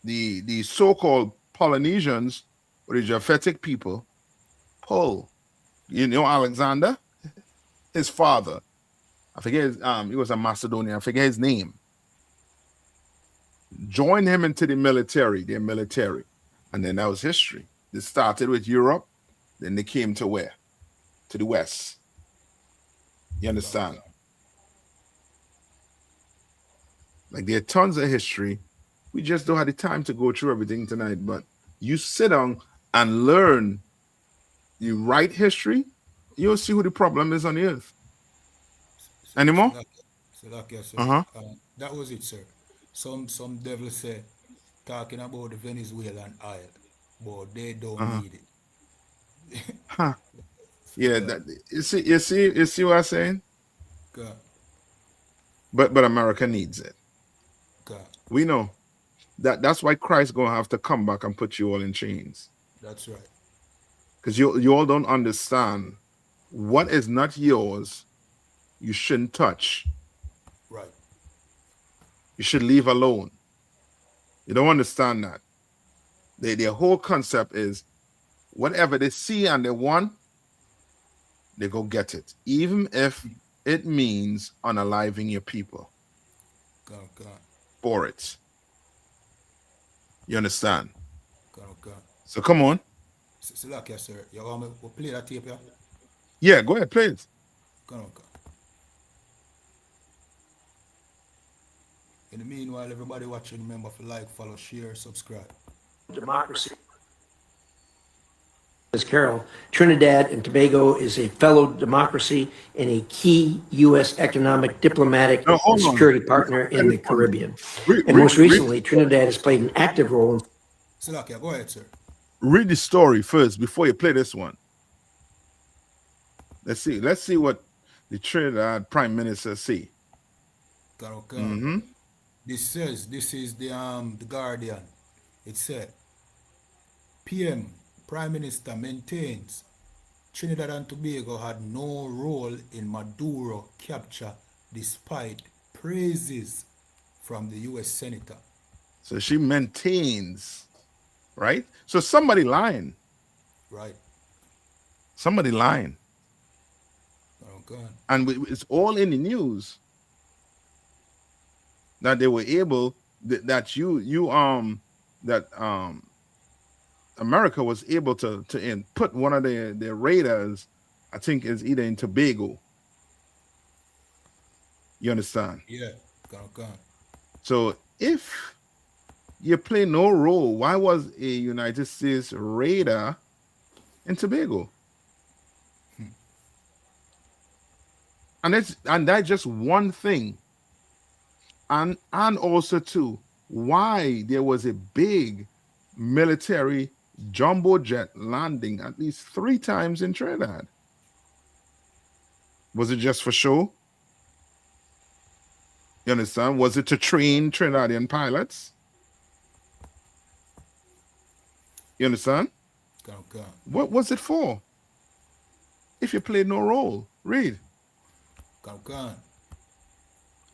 the so-called Polynesians or the Japhetic people, Paul, Alexander, his father, I forget his, he was a Macedonian, I forget his name, joined him into their military, and then that was history. They started with Europe, then they came to where? To the West. You understand? Like, there are tons of history. We just don't have the time to go through everything tonight, but you sit down and learn, you write history, you'll see who the problem is on the earth. Anymore? Sir. That was it, sir. Some devil say, talking about the Venezuelan oil, but they don't need it. Huh. Yeah, that, you see what I'm saying? God. But America needs it. God. We know. That's why Christ gonna have to come back and put you all in chains. That's right. Because you all don't understand what is not yours, you shouldn't touch. Right. You should leave alone. You don't understand that. Their whole concept is whatever they see and they want, they go get it. Even if it means unaliving your people. God. For it. You understand? God. So come on. Salakia, sir. You want me to play that tape, yeah? Yeah, go ahead, play it. God. In the meanwhile, everybody watching, remember to like, follow, share, subscribe. Democracy. As Carol, Trinidad and Tobago is a fellow democracy and a key U.S. economic, diplomatic, and security partner in the Caribbean. And most recently, Trinidad has played an active role in... Salakia, go ahead, sir. Read the story first before you play this one. Let's see what the Trinidad Prime Minister say. God. This is the Guardian. It said, PM, Prime Minister maintains Trinidad and Tobago had no role in Maduro capture despite praises from the U.S. Senator. So she maintains, right? So somebody lying. Right. Somebody lying. Oh, God. And it's all in the news that they were able, that America was able to put one of their radars, I think is either in Tobago. You understand? Yeah. God. So if you play no role, why was a United States radar in Tobago? And that's just one thing. And also too, why there was a big military jumbo jet landing at least 3 times in Trinidad. Was it just for show? You understand? Was it to train Trinidadian pilots? You understand? God. What was it for? If you played no role, read. God.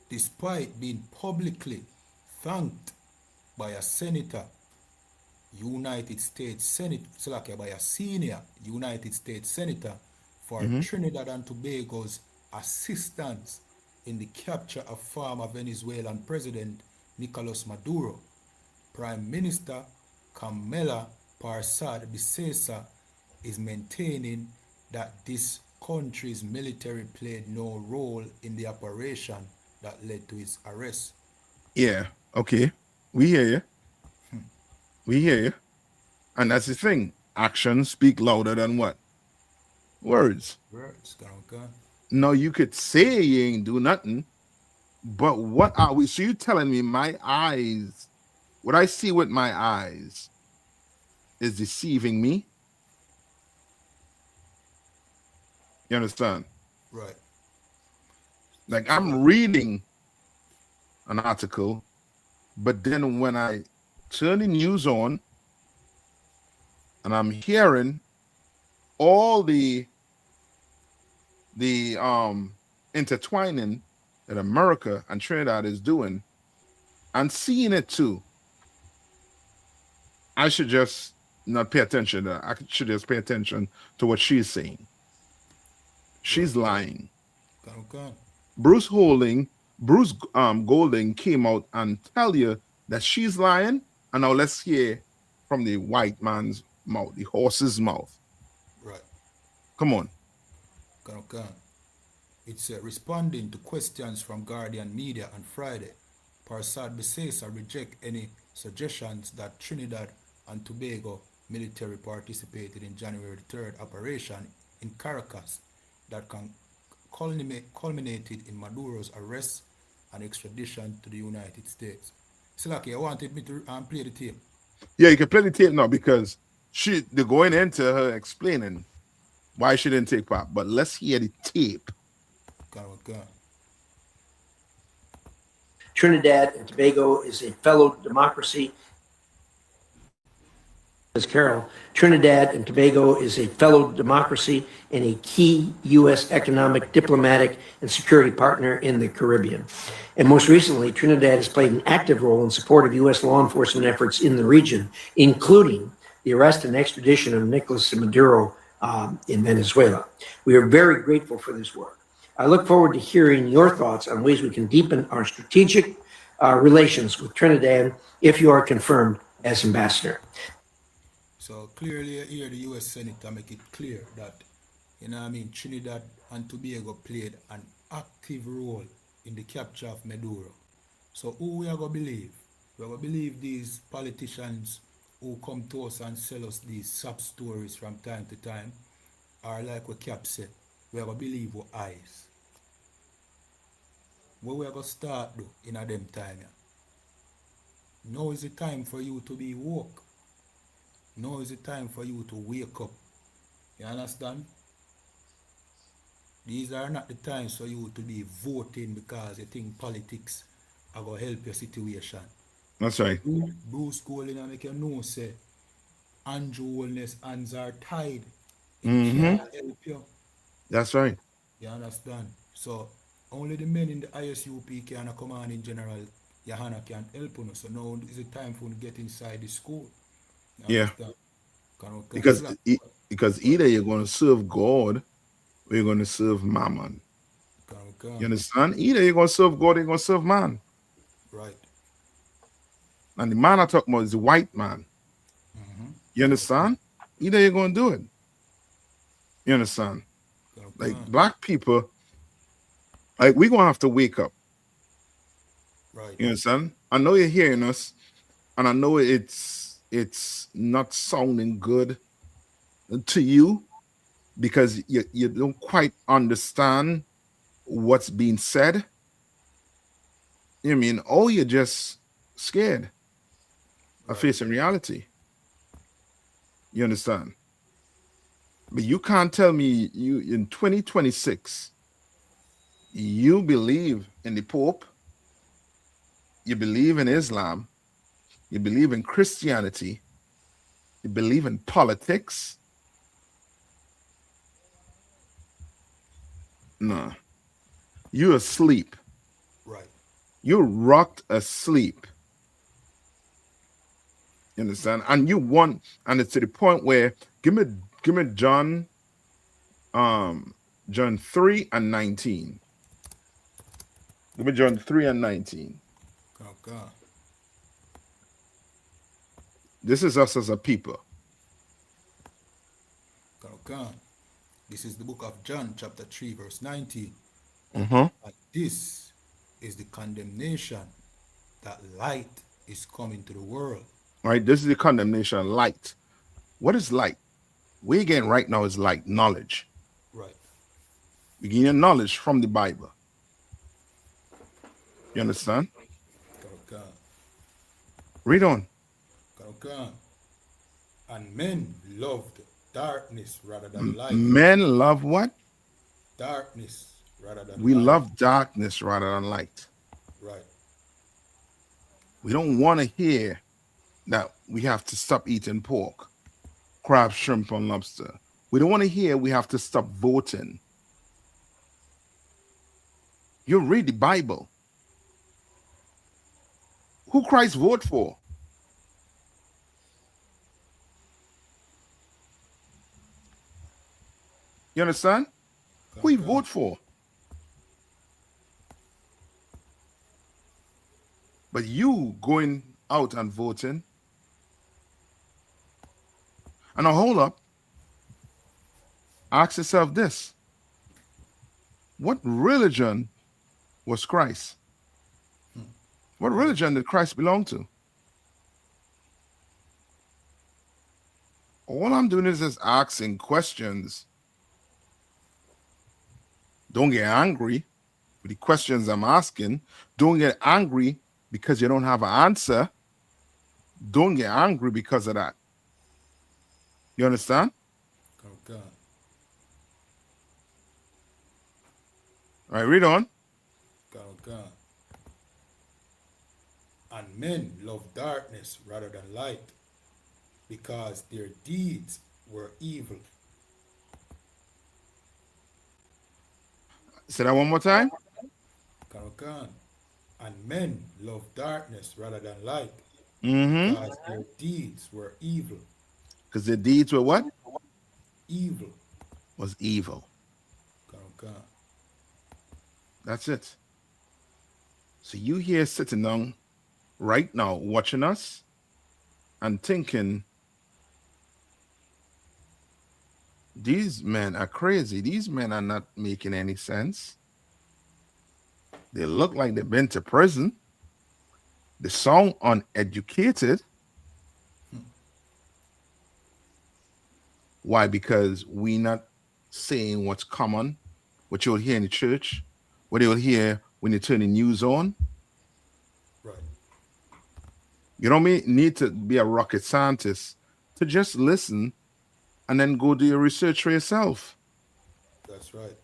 Despite being publicly thanked by a senator, United States Senate, by a senior United States senator for Trinidad and Tobago's assistance in the capture of former Venezuelan President Nicolas Maduro, Prime Minister Camila Persad-Bissessar is maintaining that this country's military played no role in the operation that led to his arrest. Yeah, okay. We hear you. We hear you. And that's the thing. Actions speak louder than what? Words. God. No, you could say you ain't do nothing, but what are we? So you telling me my eyes, what I see with my eyes is deceiving me? You understand? Right. Like I'm reading an article, but then when I turn the news on and I'm hearing all the intertwining that America and Trinidad is doing and seeing it too, I should just not pay attention to that. I should just pay attention to what she's saying. She's lying. Bruce Golding came out and tell you that she's lying, and now let's hear from the white man's mouth, the horse's mouth. Right. Come on. It's responding to questions from Guardian Media on Friday. Persad-Bissessar reject any suggestions that Trinidad and Tobago military participated in January 3rd operation in Caracas that culminated in Maduro's arrest and extradition to the United States. Silaki, I wanted me to play the tape. Yeah, you can play the tape now because they're going into her explaining why she didn't take part. But let's hear the tape. Trinidad and Tobago is a fellow democracy. As Carol, Trinidad and Tobago is a fellow democracy and a key U.S. economic, diplomatic, and security partner in the Caribbean. And most recently, Trinidad has played an active role in support of U.S. law enforcement efforts in the region, including the arrest and extradition of Nicolas Maduro in Venezuela. We are very grateful for this work. I look forward to hearing your thoughts on ways we can deepen our strategic relations with Trinidad if you are confirmed as ambassador. So clearly here the U.S. Senator make it clear that, Trinidad and Tobago played an active role in the capture of Maduro. So who we are going to believe? We are going to believe these politicians who come to us and sell us these sub stories from time to time, or like what Cap said, we are going to believe our eyes. What we are going to start though in a them time? Now is the time for you to be woke. Now is the time for you to wake up. You understand? These are not the times for you to be voting because you think politics are going to help your situation. That's right. Bruce Golding and make you know, say, Andrew Wellness hands are tied. It can't help you. That's right. You understand? So, only the men in the ISUP can come on in general. Yahana can't help you. So now is the time for you to get inside the school. Yeah. Because either you're going to serve God or you're going to serve Mammon. You understand? Either you're going to serve God or you're going to serve man. Right. And the man I talk about is the white man. You understand? Either you're going to do it. You understand? Like black people, like we're going to have to wake up. Right. You understand? I know you're hearing us, and I know it's not sounding good to you because you don't quite understand what's being said. You mean, oh, you're just scared of facing reality. You understand? But you can't tell me you in 2026 you believe in the Pope, you believe in Islam, you believe in Christianity, you believe in politics. No. You're asleep. Right. You're rocked asleep. You understand? And you want, and it's to the point where give me John 3 and 19. Give me John 3 and 19. Okay. This is us as a people. Okay. This is the book of John, chapter 3, verse 19. And this is the condemnation that light is coming to the world. Right? This is the condemnation, light. What is light? We again right now is light, knowledge. Right. You gain your knowledge from the Bible. You understand? Okay. Read on. Okay. And men loved darkness rather than light. Men love what? Darkness rather than we light. love darkness rather than light. Right. We don't want to hear that we have to stop eating pork, crab, shrimp, and lobster. We don't want to hear we have to stop voting. You read the Bible. Who Christ vote for? You understand? Who he vote for? But you going out and voting. And now hold up. Ask yourself this. What religion was Christ? What religion did Christ belong to? All I'm doing is just asking questions. Don't get angry with the questions I'm asking. Don't get angry because you don't have an answer. Don't get angry because of that. You understand? Okay. All right, read on. Okay. And men love darkness rather than light, because their deeds were evil. Say that one more time. Okay. And men love darkness rather than light, Mm-hmm. because their deeds were evil. Because their deeds were what? Evil. Was evil. Okay. That's it. So you here sitting down right now watching us and thinking, these men are crazy. These men are not making any sense. They look like they've been to prison. They sound uneducated. Why? Because we not saying what's common, what you'll hear in the church, what you'll hear when you turn the news on. Right. You don't need to be a rocket scientist to just listen and then go do your research for yourself. That's right.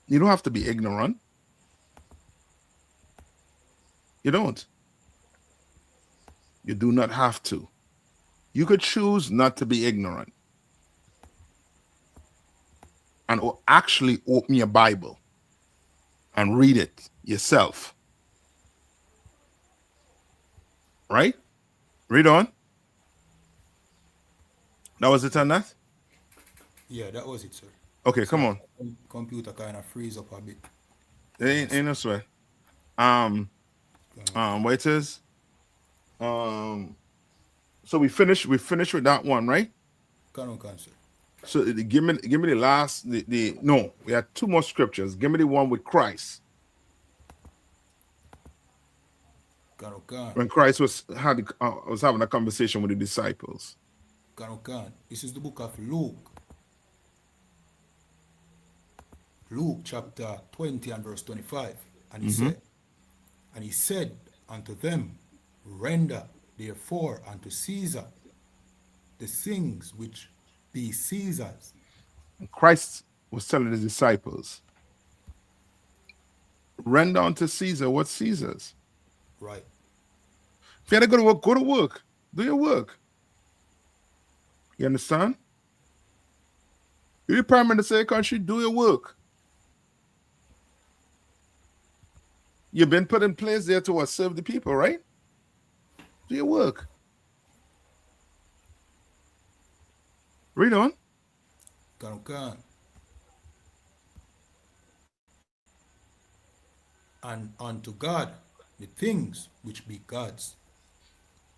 You don't have to be ignorant. You don't. You do not have to. You could choose not to be ignorant and actually open your Bible and read it yourself. Right? Read on. That was it on that? Yeah, that was it, sir. Okay, so come on. Computer kind of freeze up a bit. Ain't no sweat. What it is? So we finished with that one, right? Sir. So give me the last no, we had two more scriptures. Give me the one with Christ. When Christ was having a conversation with the disciples. This is the book of Luke. Luke chapter 20 and verse 25. And he said unto them, render therefore unto Caesar the things which be Caesar's. And Christ was telling his disciples, render unto Caesar what's Caesar's. Right. If you had to go to work, go to work. Do your work. You understand? You're the prime minister of the country, do your work. You've been put in place there to serve the people, right? Do your work. Read on. And unto God the things which be God's.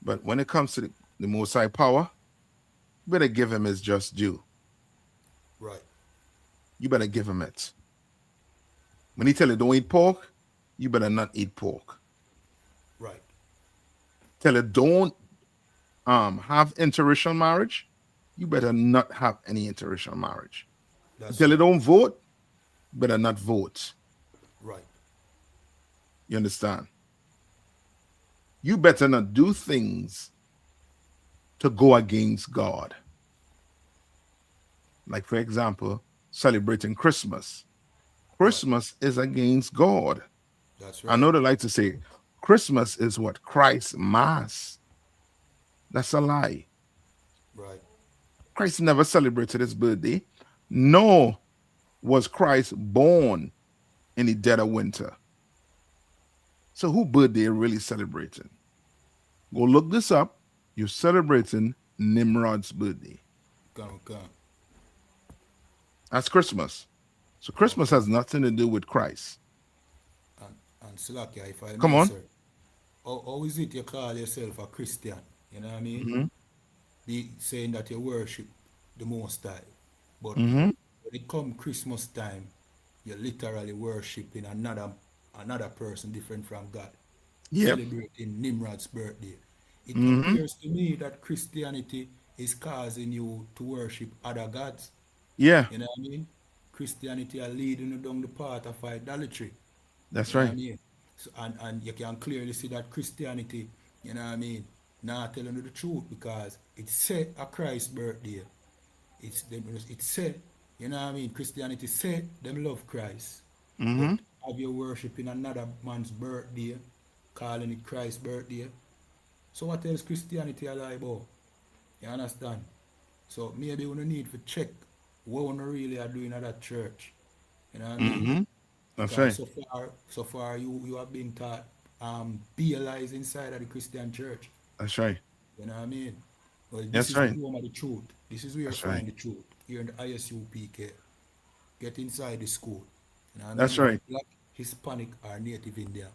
But when it comes to the Most High power, you better give him his just due. Right. You better give him it. When he tell you don't eat pork, you better not eat pork. Right. Tell you don't have interracial marriage, you better not have any interracial marriage. Tell you don't vote, you better not vote. Right. You understand? You better not do things to go against God. Like, for example, celebrating Christmas. Christmas is against God. That's right. I know they like to say Christmas is what? Christ's Mass. That's a lie. Right. Christ never celebrated his birthday, nor was Christ born in the dead of winter. So who birthday really celebrating? Go look this up. You're celebrating Nimrod's birthday. That's Christmas. So Christmas has nothing to do with Christ. And Slakia, if I Come may, on. sir, how is it you call yourself a Christian? You know what I mean? Be saying that you worship the Most High. But when it comes Christmas time, you're literally worshiping another person different from God. Yep. Celebrating Nimrod's birthday. It appears to me that Christianity is causing you to worship other gods. Yeah. You know what I mean? Christianity are leading you down the path of idolatry. That's You know right. what I mean? So, and you can clearly see that Christianity, you know what I mean, not telling you the truth because it's set a Christ's birthday. It's said, you know what I mean? Christianity said them love Christ. But have you worshiping another man's birthday, calling it Christ's birthday? So what else Christianity lie about? You understand? So maybe we need to check what we really are doing at that church. You know what I mean? That's Because right. so far you have been taught be allies inside of the Christian church. That's right. You know what I mean? Well, this That's is the right. home of the truth. This is where you That's find right. the truth. Here in the ISUPK. Get inside the school. You know what I That's mean? right. Black, Hispanic, or Native Indian.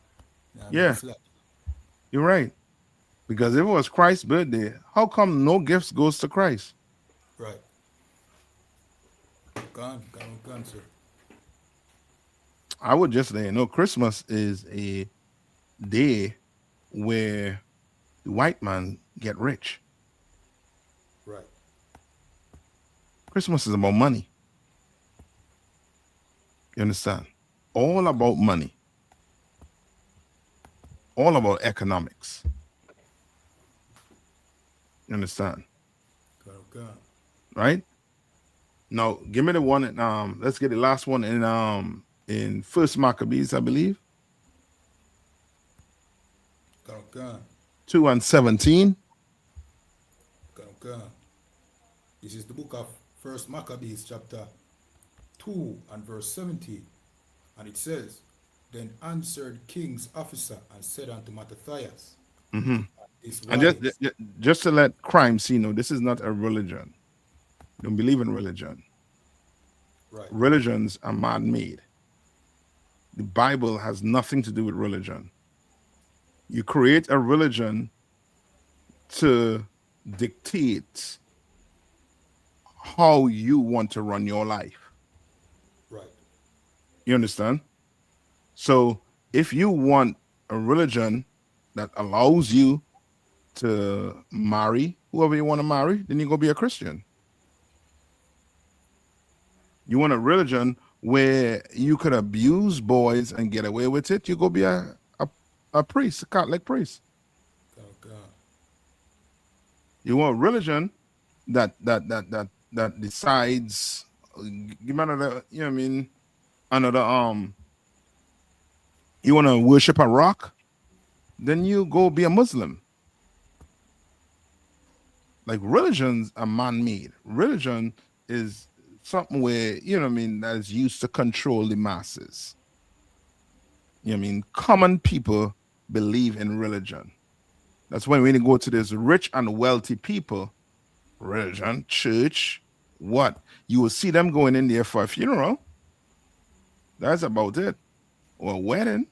You know what I mean? Yeah. It's like, You're right. Because if it was Christ's birthday, how come no gifts goes to Christ? right. Gone, sir. I would just say, Christmas is a day where the white man get rich. Right. Christmas is about money. You understand? All about money. All about economics. You understand? Gone. Right? Now, give me the one. Let's get the last one in First Maccabees, I believe. Gone. 2:17. Gone. This is the book of First Maccabees, chapter 2 and verse 17. And it says, Then answered king's officer and said unto Mattathias, And just to let crime see, this is not a religion. Don't believe in religion. Right. Religions are man-made. The Bible has nothing to do with religion. You create a religion to dictate how you want to run your life. Right. You understand? So if you want a religion that allows you to marry whoever you want to marry, then you go be a Christian. You want a religion where you could abuse boys and get away with it, you go be a priest, a Catholic priest. You want a religion that decides, give me another, you know what I mean, another you want to worship a rock, then you go be a Muslim. Like, religions are man-made. Religion is something where, you know what I mean, that is used to control the masses. You know what I mean? Common people believe in religion. That's why when you go to this rich and wealthy people, religion, church, what? You will see them going in there for a funeral. That's about it. Or a wedding.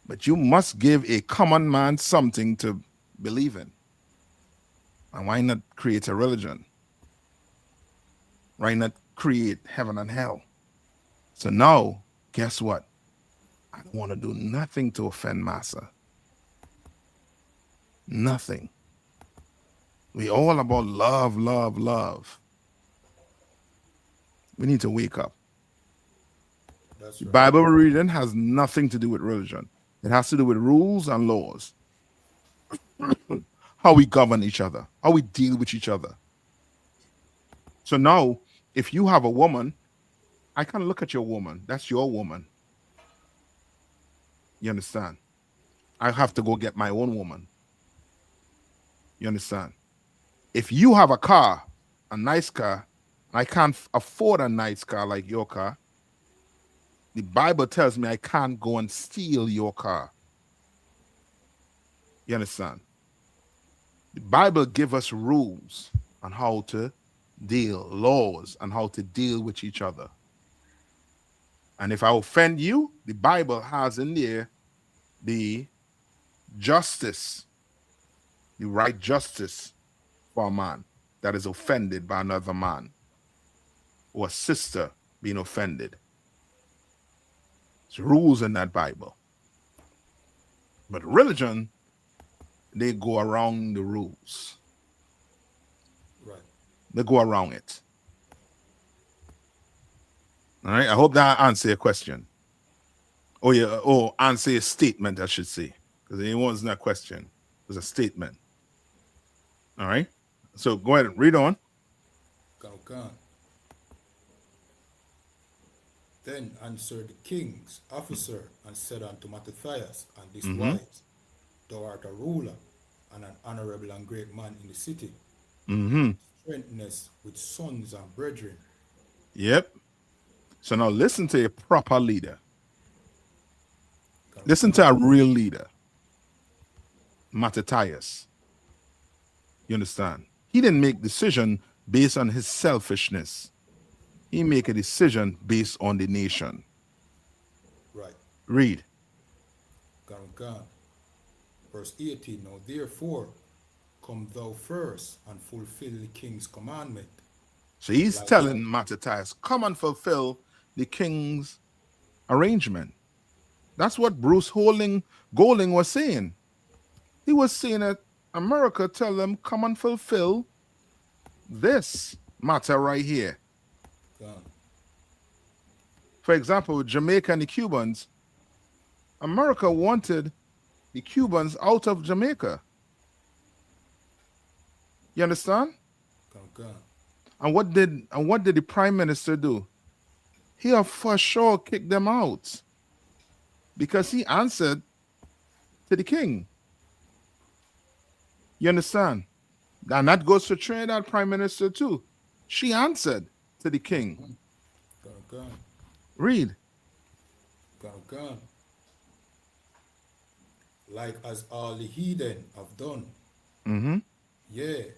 But you must give a common man something to believe in. And why not create a religion? Why not create heaven and hell? So now, guess what? I don't want to do nothing to offend Massa. Nothing. We all about love, love, love. We need to wake up. That's The right. Bible reading has nothing to do with religion. It has to do with rules and laws. How we govern each other, how we deal with each other. So now, if you have a woman, I can look at your woman. That's your woman. You understand? I have to go get my own woman. You understand? If you have a car, a nice car, I can't afford a nice car like your car, The Bible tells me I can't go and steal your car. You understand? The Bible gives us rules on how to deal, laws on how to deal with each other. And if I offend you, the Bible has in there the justice, the right justice for a man that is offended by another man or a sister being offended. There's rules in that Bible. But religion, they go around the rules. Right. They go around it. All right. I hope that answers your question. Oh, yeah. Or answer a statement, I should say. Because it wasn't a question. It was a statement. All right. So go ahead and read on. Come. Then answered the king's officer and said unto Mattathias and his wives, Thou art a ruler and an honorable and great man in the city. Strengthness with sons and brethren. Yep. So now listen to a proper leader. Listen to a real leader. Mattathias. You understand? He didn't make decision based on his selfishness. He make a decision based on the nation. Right. Read. Come. Verse 18. Now therefore, come thou first and fulfill the king's commandment. So he's telling Mattathias, come and fulfill the king's arrangement. That's what Bruce Golding was saying. He was saying that America tell them, come and fulfill this matter right here. For example, with Jamaica and the Cubans, America wanted the Cubans out of Jamaica. You understand? And what did the prime minister do? He for sure kicked them out because he answered to the king. You understand? And that goes to Trinidad prime minister too. She answered to the king. Read. Like as all the heathen have done. Yea,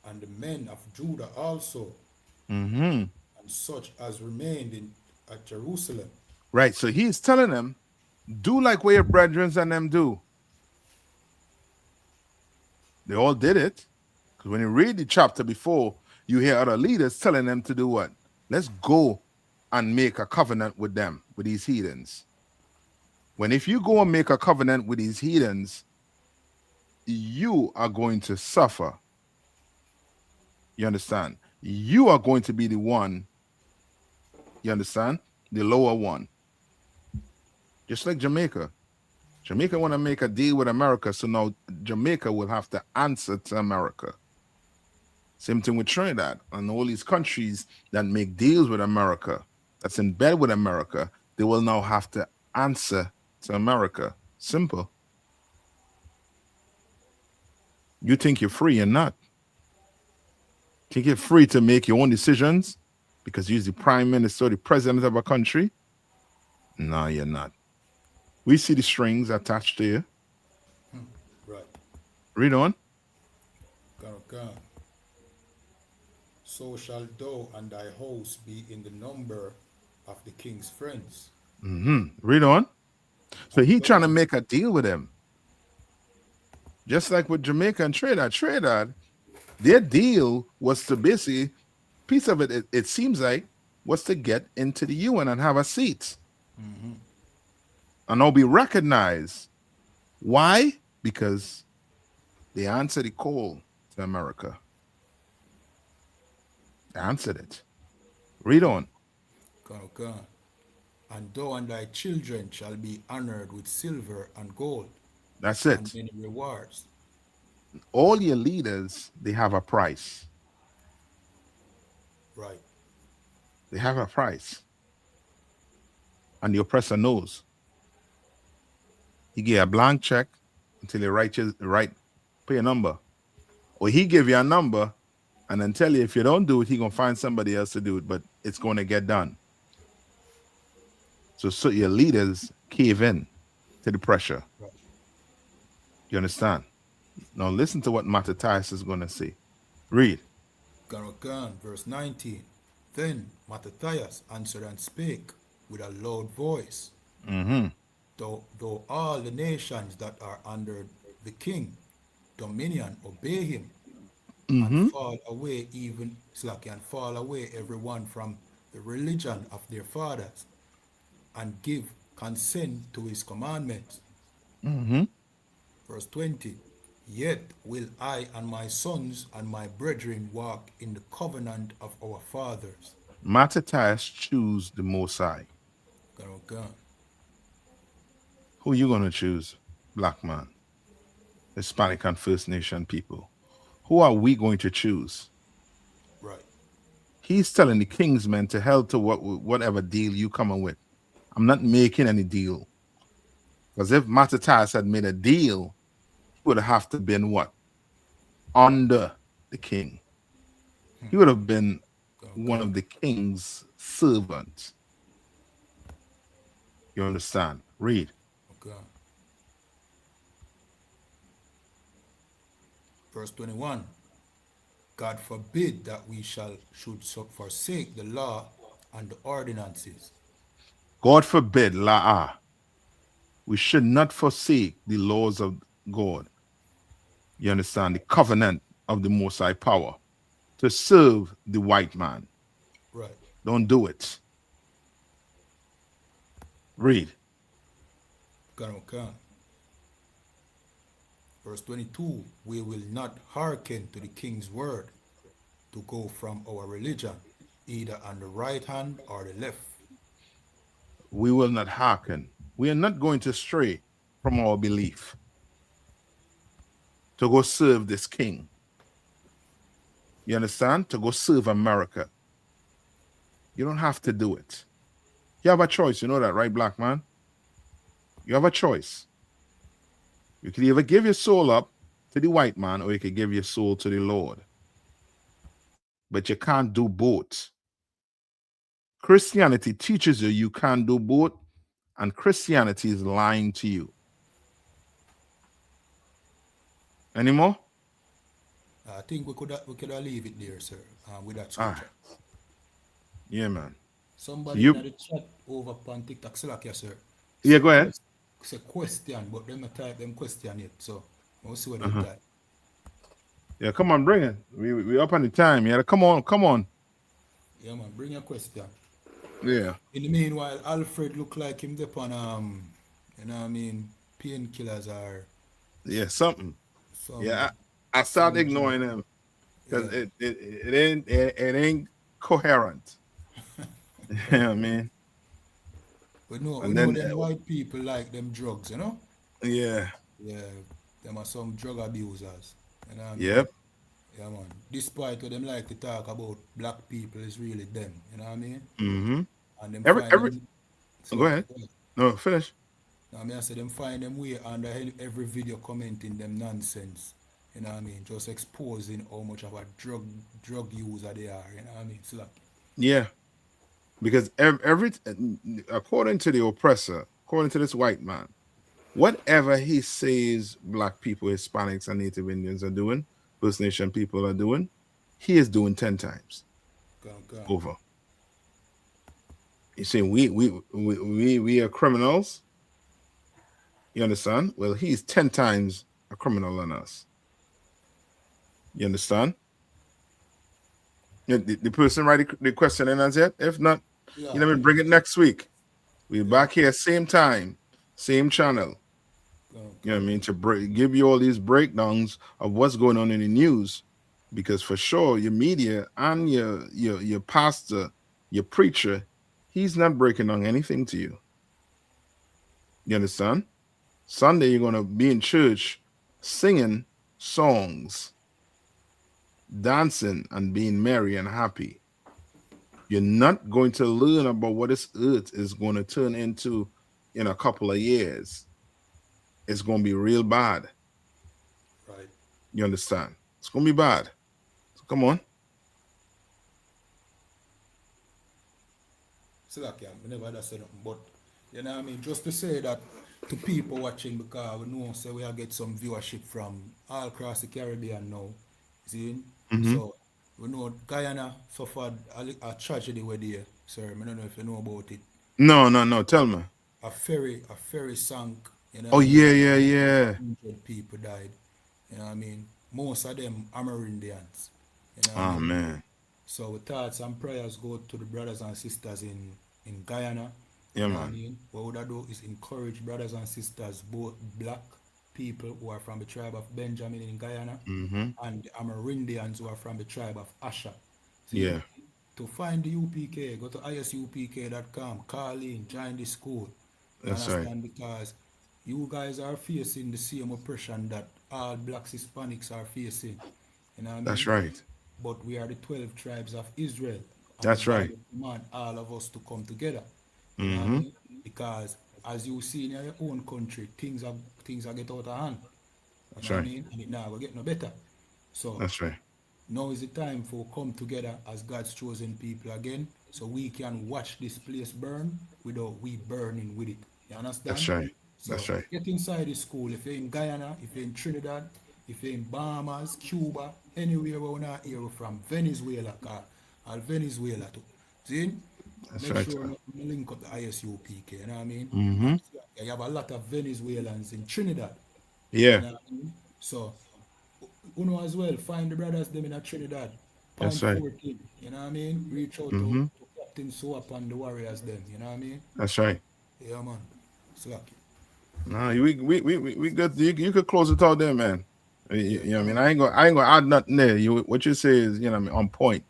and the men of Judah also. And such as remained at Jerusalem. Right. So he's telling them, do like what your brethren and them do. They all did it. Because when you read the chapter before, you hear other leaders telling them to do what? Let's go and make a covenant with them, with these heathens. When if you go and make a covenant with these heathens, you are going to suffer. You understand? You are going to be the one, you understand? The lower one. Just like Jamaica. Jamaica want to make a deal with America, so now Jamaica will have to answer to America. Same thing with Trinidad and all these countries that make deals with America, that's in bed with America, they will now have to answer to America. Simple. You think you're free and not. Think you're free to make your own decisions because you're the prime minister or the president of a country? No, you're not. We see the strings attached to you. Right. Read on. Come. So shall thou and thy house be in the number of the king's friends. Read on. So he trying to make a deal with them. Just like with Jamaica and Trinidad, their deal was to basically, piece of it seems like, was to get into the UN and have a seat. And now be recognized. Why? Because they answered the call to America. They answered it. Read on. Come. And thou and thy children shall be honored with silver and gold. That's it. And many rewards. All your leaders, they have a price. Right. They have a price. And the oppressor knows. He gave a blank check until he pay a number. Or he give you a number and then tell you if you don't do it, he gonna find somebody else to do it, but it's gonna get done. So your leaders cave in to the pressure. Right. You understand? Now listen to what Mattathias is going to say. Read. Verse 19. Then Mattathias answered and spake with a loud voice. Though all the nations that are under the king dominion obey him, and fall away everyone from the religion of their fathers, and give consent to his commandments. Verse 20. Yet will I and my sons and my brethren walk in the covenant of our fathers. Mattathias choose the Most High. Who you going to choose, black man? Hispanic and First Nation people. Who are we going to choose? Right. He's telling the king's men to hell to whatever deal you come with. I'm not making any deal. Because if Mattathias had made a deal, he would have to been what? Under the king. He would have been one of the king's servants. You understand? Read. Okay. Verse 21. God forbid that we should forsake the law and the ordinances. God forbid, la'ah. We should not forsake the laws of God. You understand? The covenant of the Most High power to serve the white man. Right. Don't do it. Read. Okay. Verse 22. We will not hearken to the king's word to go from our religion, either on the right hand or the left. We will not hearken. We are not going to stray from our belief to go serve this king. You understand? To go serve America. You don't have to do it. You have a choice. You know that, right, black man? You have a choice. You can either give your soul up to the white man or you can give your soul to the Lord. But you can't do both. Christianity teaches you you can't do both, and Christianity is lying to you. Any more? I think we could leave it there, sir, with that scripture. Yeah, man. Somebody in the chat over on TikTok, sir. Yeah, go ahead. It's a question, but them type them question it, so we'll see what they type. Yeah, come on, bring it. We up on the time. Yeah, come on. Yeah, man, bring your question. Yeah. In the meanwhile, Alfred look like him upon you know what I mean, painkillers or something. Yeah, I start ignoring him because it ain't coherent. You know what I mean? We know them white people like them drugs, you know? Yeah. Yeah, them are some drug abusers. You know what I mean? Yep. Yeah, man. Despite what them like to talk about black people, is really them. You know what I mean? Mm-hmm. And them go ahead. No, finish. I say them find them way under every video commenting them nonsense. You know what I mean? Just exposing how much of a drug user they are. You know what I mean? It's like, yeah. Because according to the oppressor, according to this white man, whatever he says black people, Hispanics, and Native Indians are doing, First Nation people are doing, he is doing 10 times over. You say we are criminals. You understand? Well, he's 10 times a criminal than us. You understand? The person write the question in as yet? If not, you know, bring it next week. We're back here, same time, same channel. You know what I mean? To give you all these breakdowns of what's going on in the news, because for sure your media and your pastor, your preacher, he's not breaking down anything to you. You understand? Sunday you're gonna be in church singing songs, dancing and being merry and happy. You're not going to learn about what this earth is going to turn into in a couple of years. It's going to be real bad. Right. You understand? It's going to be bad. So come on. So like, I never had said nothing, but You know what I mean? Just to say that to people watching, because we know say we are get some viewership from all across the Caribbean now. See? So we know Guyana suffered a tragedy with there, sir. I don't know if you know about it. No. Tell me. A ferry sank, you know Oh, what I mean? yeah. 100 people died. You know what I mean? Most of them Amerindians. You know what Oh, I mean? man. So with thoughts and prayers go to the brothers and sisters in Guyana. Yeah, You know what I man. mean? What would I do is encourage brothers and sisters, both black people who are from the tribe of Benjamin in Guyana and the Amerindians who are from the tribe of Asha. See? Yeah, To find the UPK, go to isupk.com, call in, join the school. You that's right. understand? Because you guys are facing the same oppression that all blacks Hispanics are facing. You know what I mean? That's right. But we are the 12 tribes of Israel. And That's the right. Bible command all of us to come together. You know what I mean? Because as you see in your own country, things are get out of hand. You That's know what I right. mean? And it now will get no better. So That's right. now is the time for come together as God's chosen people again, so we can watch this place burn without we burning with it. You understand? That's right. So That's right. get inside the school. If you're in Guyana, if you're in Trinidad, if you're in Bahamas, Cuba, anywhere where we're not here from, Venezuela, or Venezuela too. See? That's Make right. sure you link up the ISUPK, you know what I mean? Mm-hmm. You have a lot of Venezuelans in Trinidad. Yeah, You know what I mean? So as well, find the brothers them in a Trinidad. that's Point right. 14, you know what I mean? Reach out Mm-hmm. to Captain Swap and the Warriors them, you know what I mean? That's right. Yeah, man. Slack. No, we good. You could close it out there, man. You know what I mean? I ain't gonna add nothing there. What you say is, you know what I mean, on point.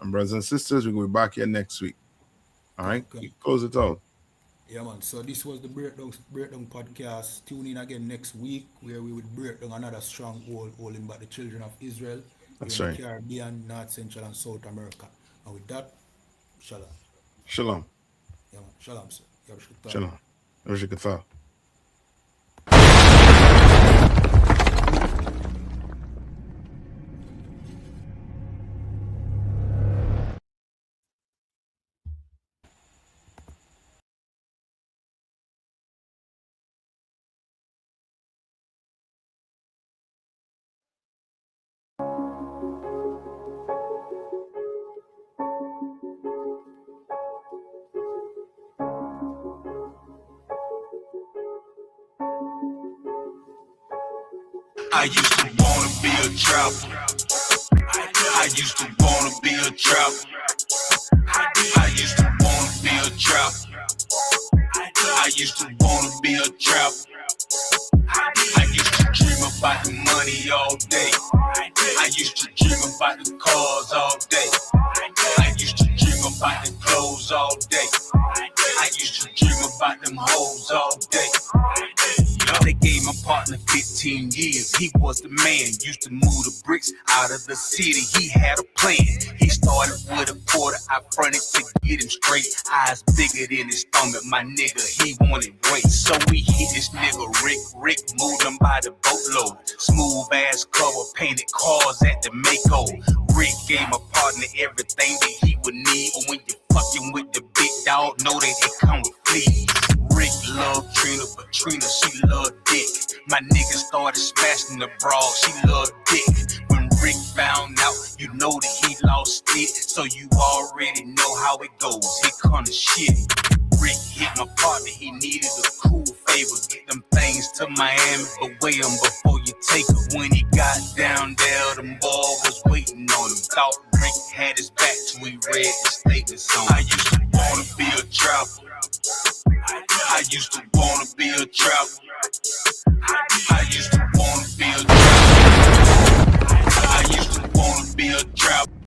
And brothers and sisters, we're gonna be back here next week. All right? Okay. You close it out. Yeah, man. So this was the Breakdown podcast. Tune in again next week where we would break down another stronghold holding back the children of Israel That's in right. the Caribbean, North, Central, and South America. And with that, shalom. Shalom. Yeah, man. Shalom, sir. Yahushua. Shalom. Yahushua. I used to wanna be a trapper. I used to wanna be a trapper. I used to wanna be a trapper. I used to wanna be a trapper. I used to dream about the money all day. I used to dream about the cars all day. I used to dream about the clothes all day. I used to dream about them hoes all day. They gave my partner 15 years. He was the man. Used to move the bricks out of the city. He had a plan. He started with a quarter. I fronted to get him straight. Eyes bigger than his stomach. My nigga, he wanted weight. So we hit this nigga Rick. Moved him by the boatload. Smooth ass cover. Painted cars at the Mako. Rick gave my partner everything that he would need. But when you fucking with the big dog, know that they come with fleas. Rick loved Trina, but Trina, she loved dick. My nigga started smashing the broad, she loved dick. When Rick found out, you know that he lost it. So you already know how it goes, here come the shit. Rick hit my partner, he needed a cool favor. Get them things to Miami, but weigh them before you take her. When he got down there, them boy was waiting on him. Thought Rick had his back till he read the statement song. I used to wanna be a trapper. I used to wanna be a trapper.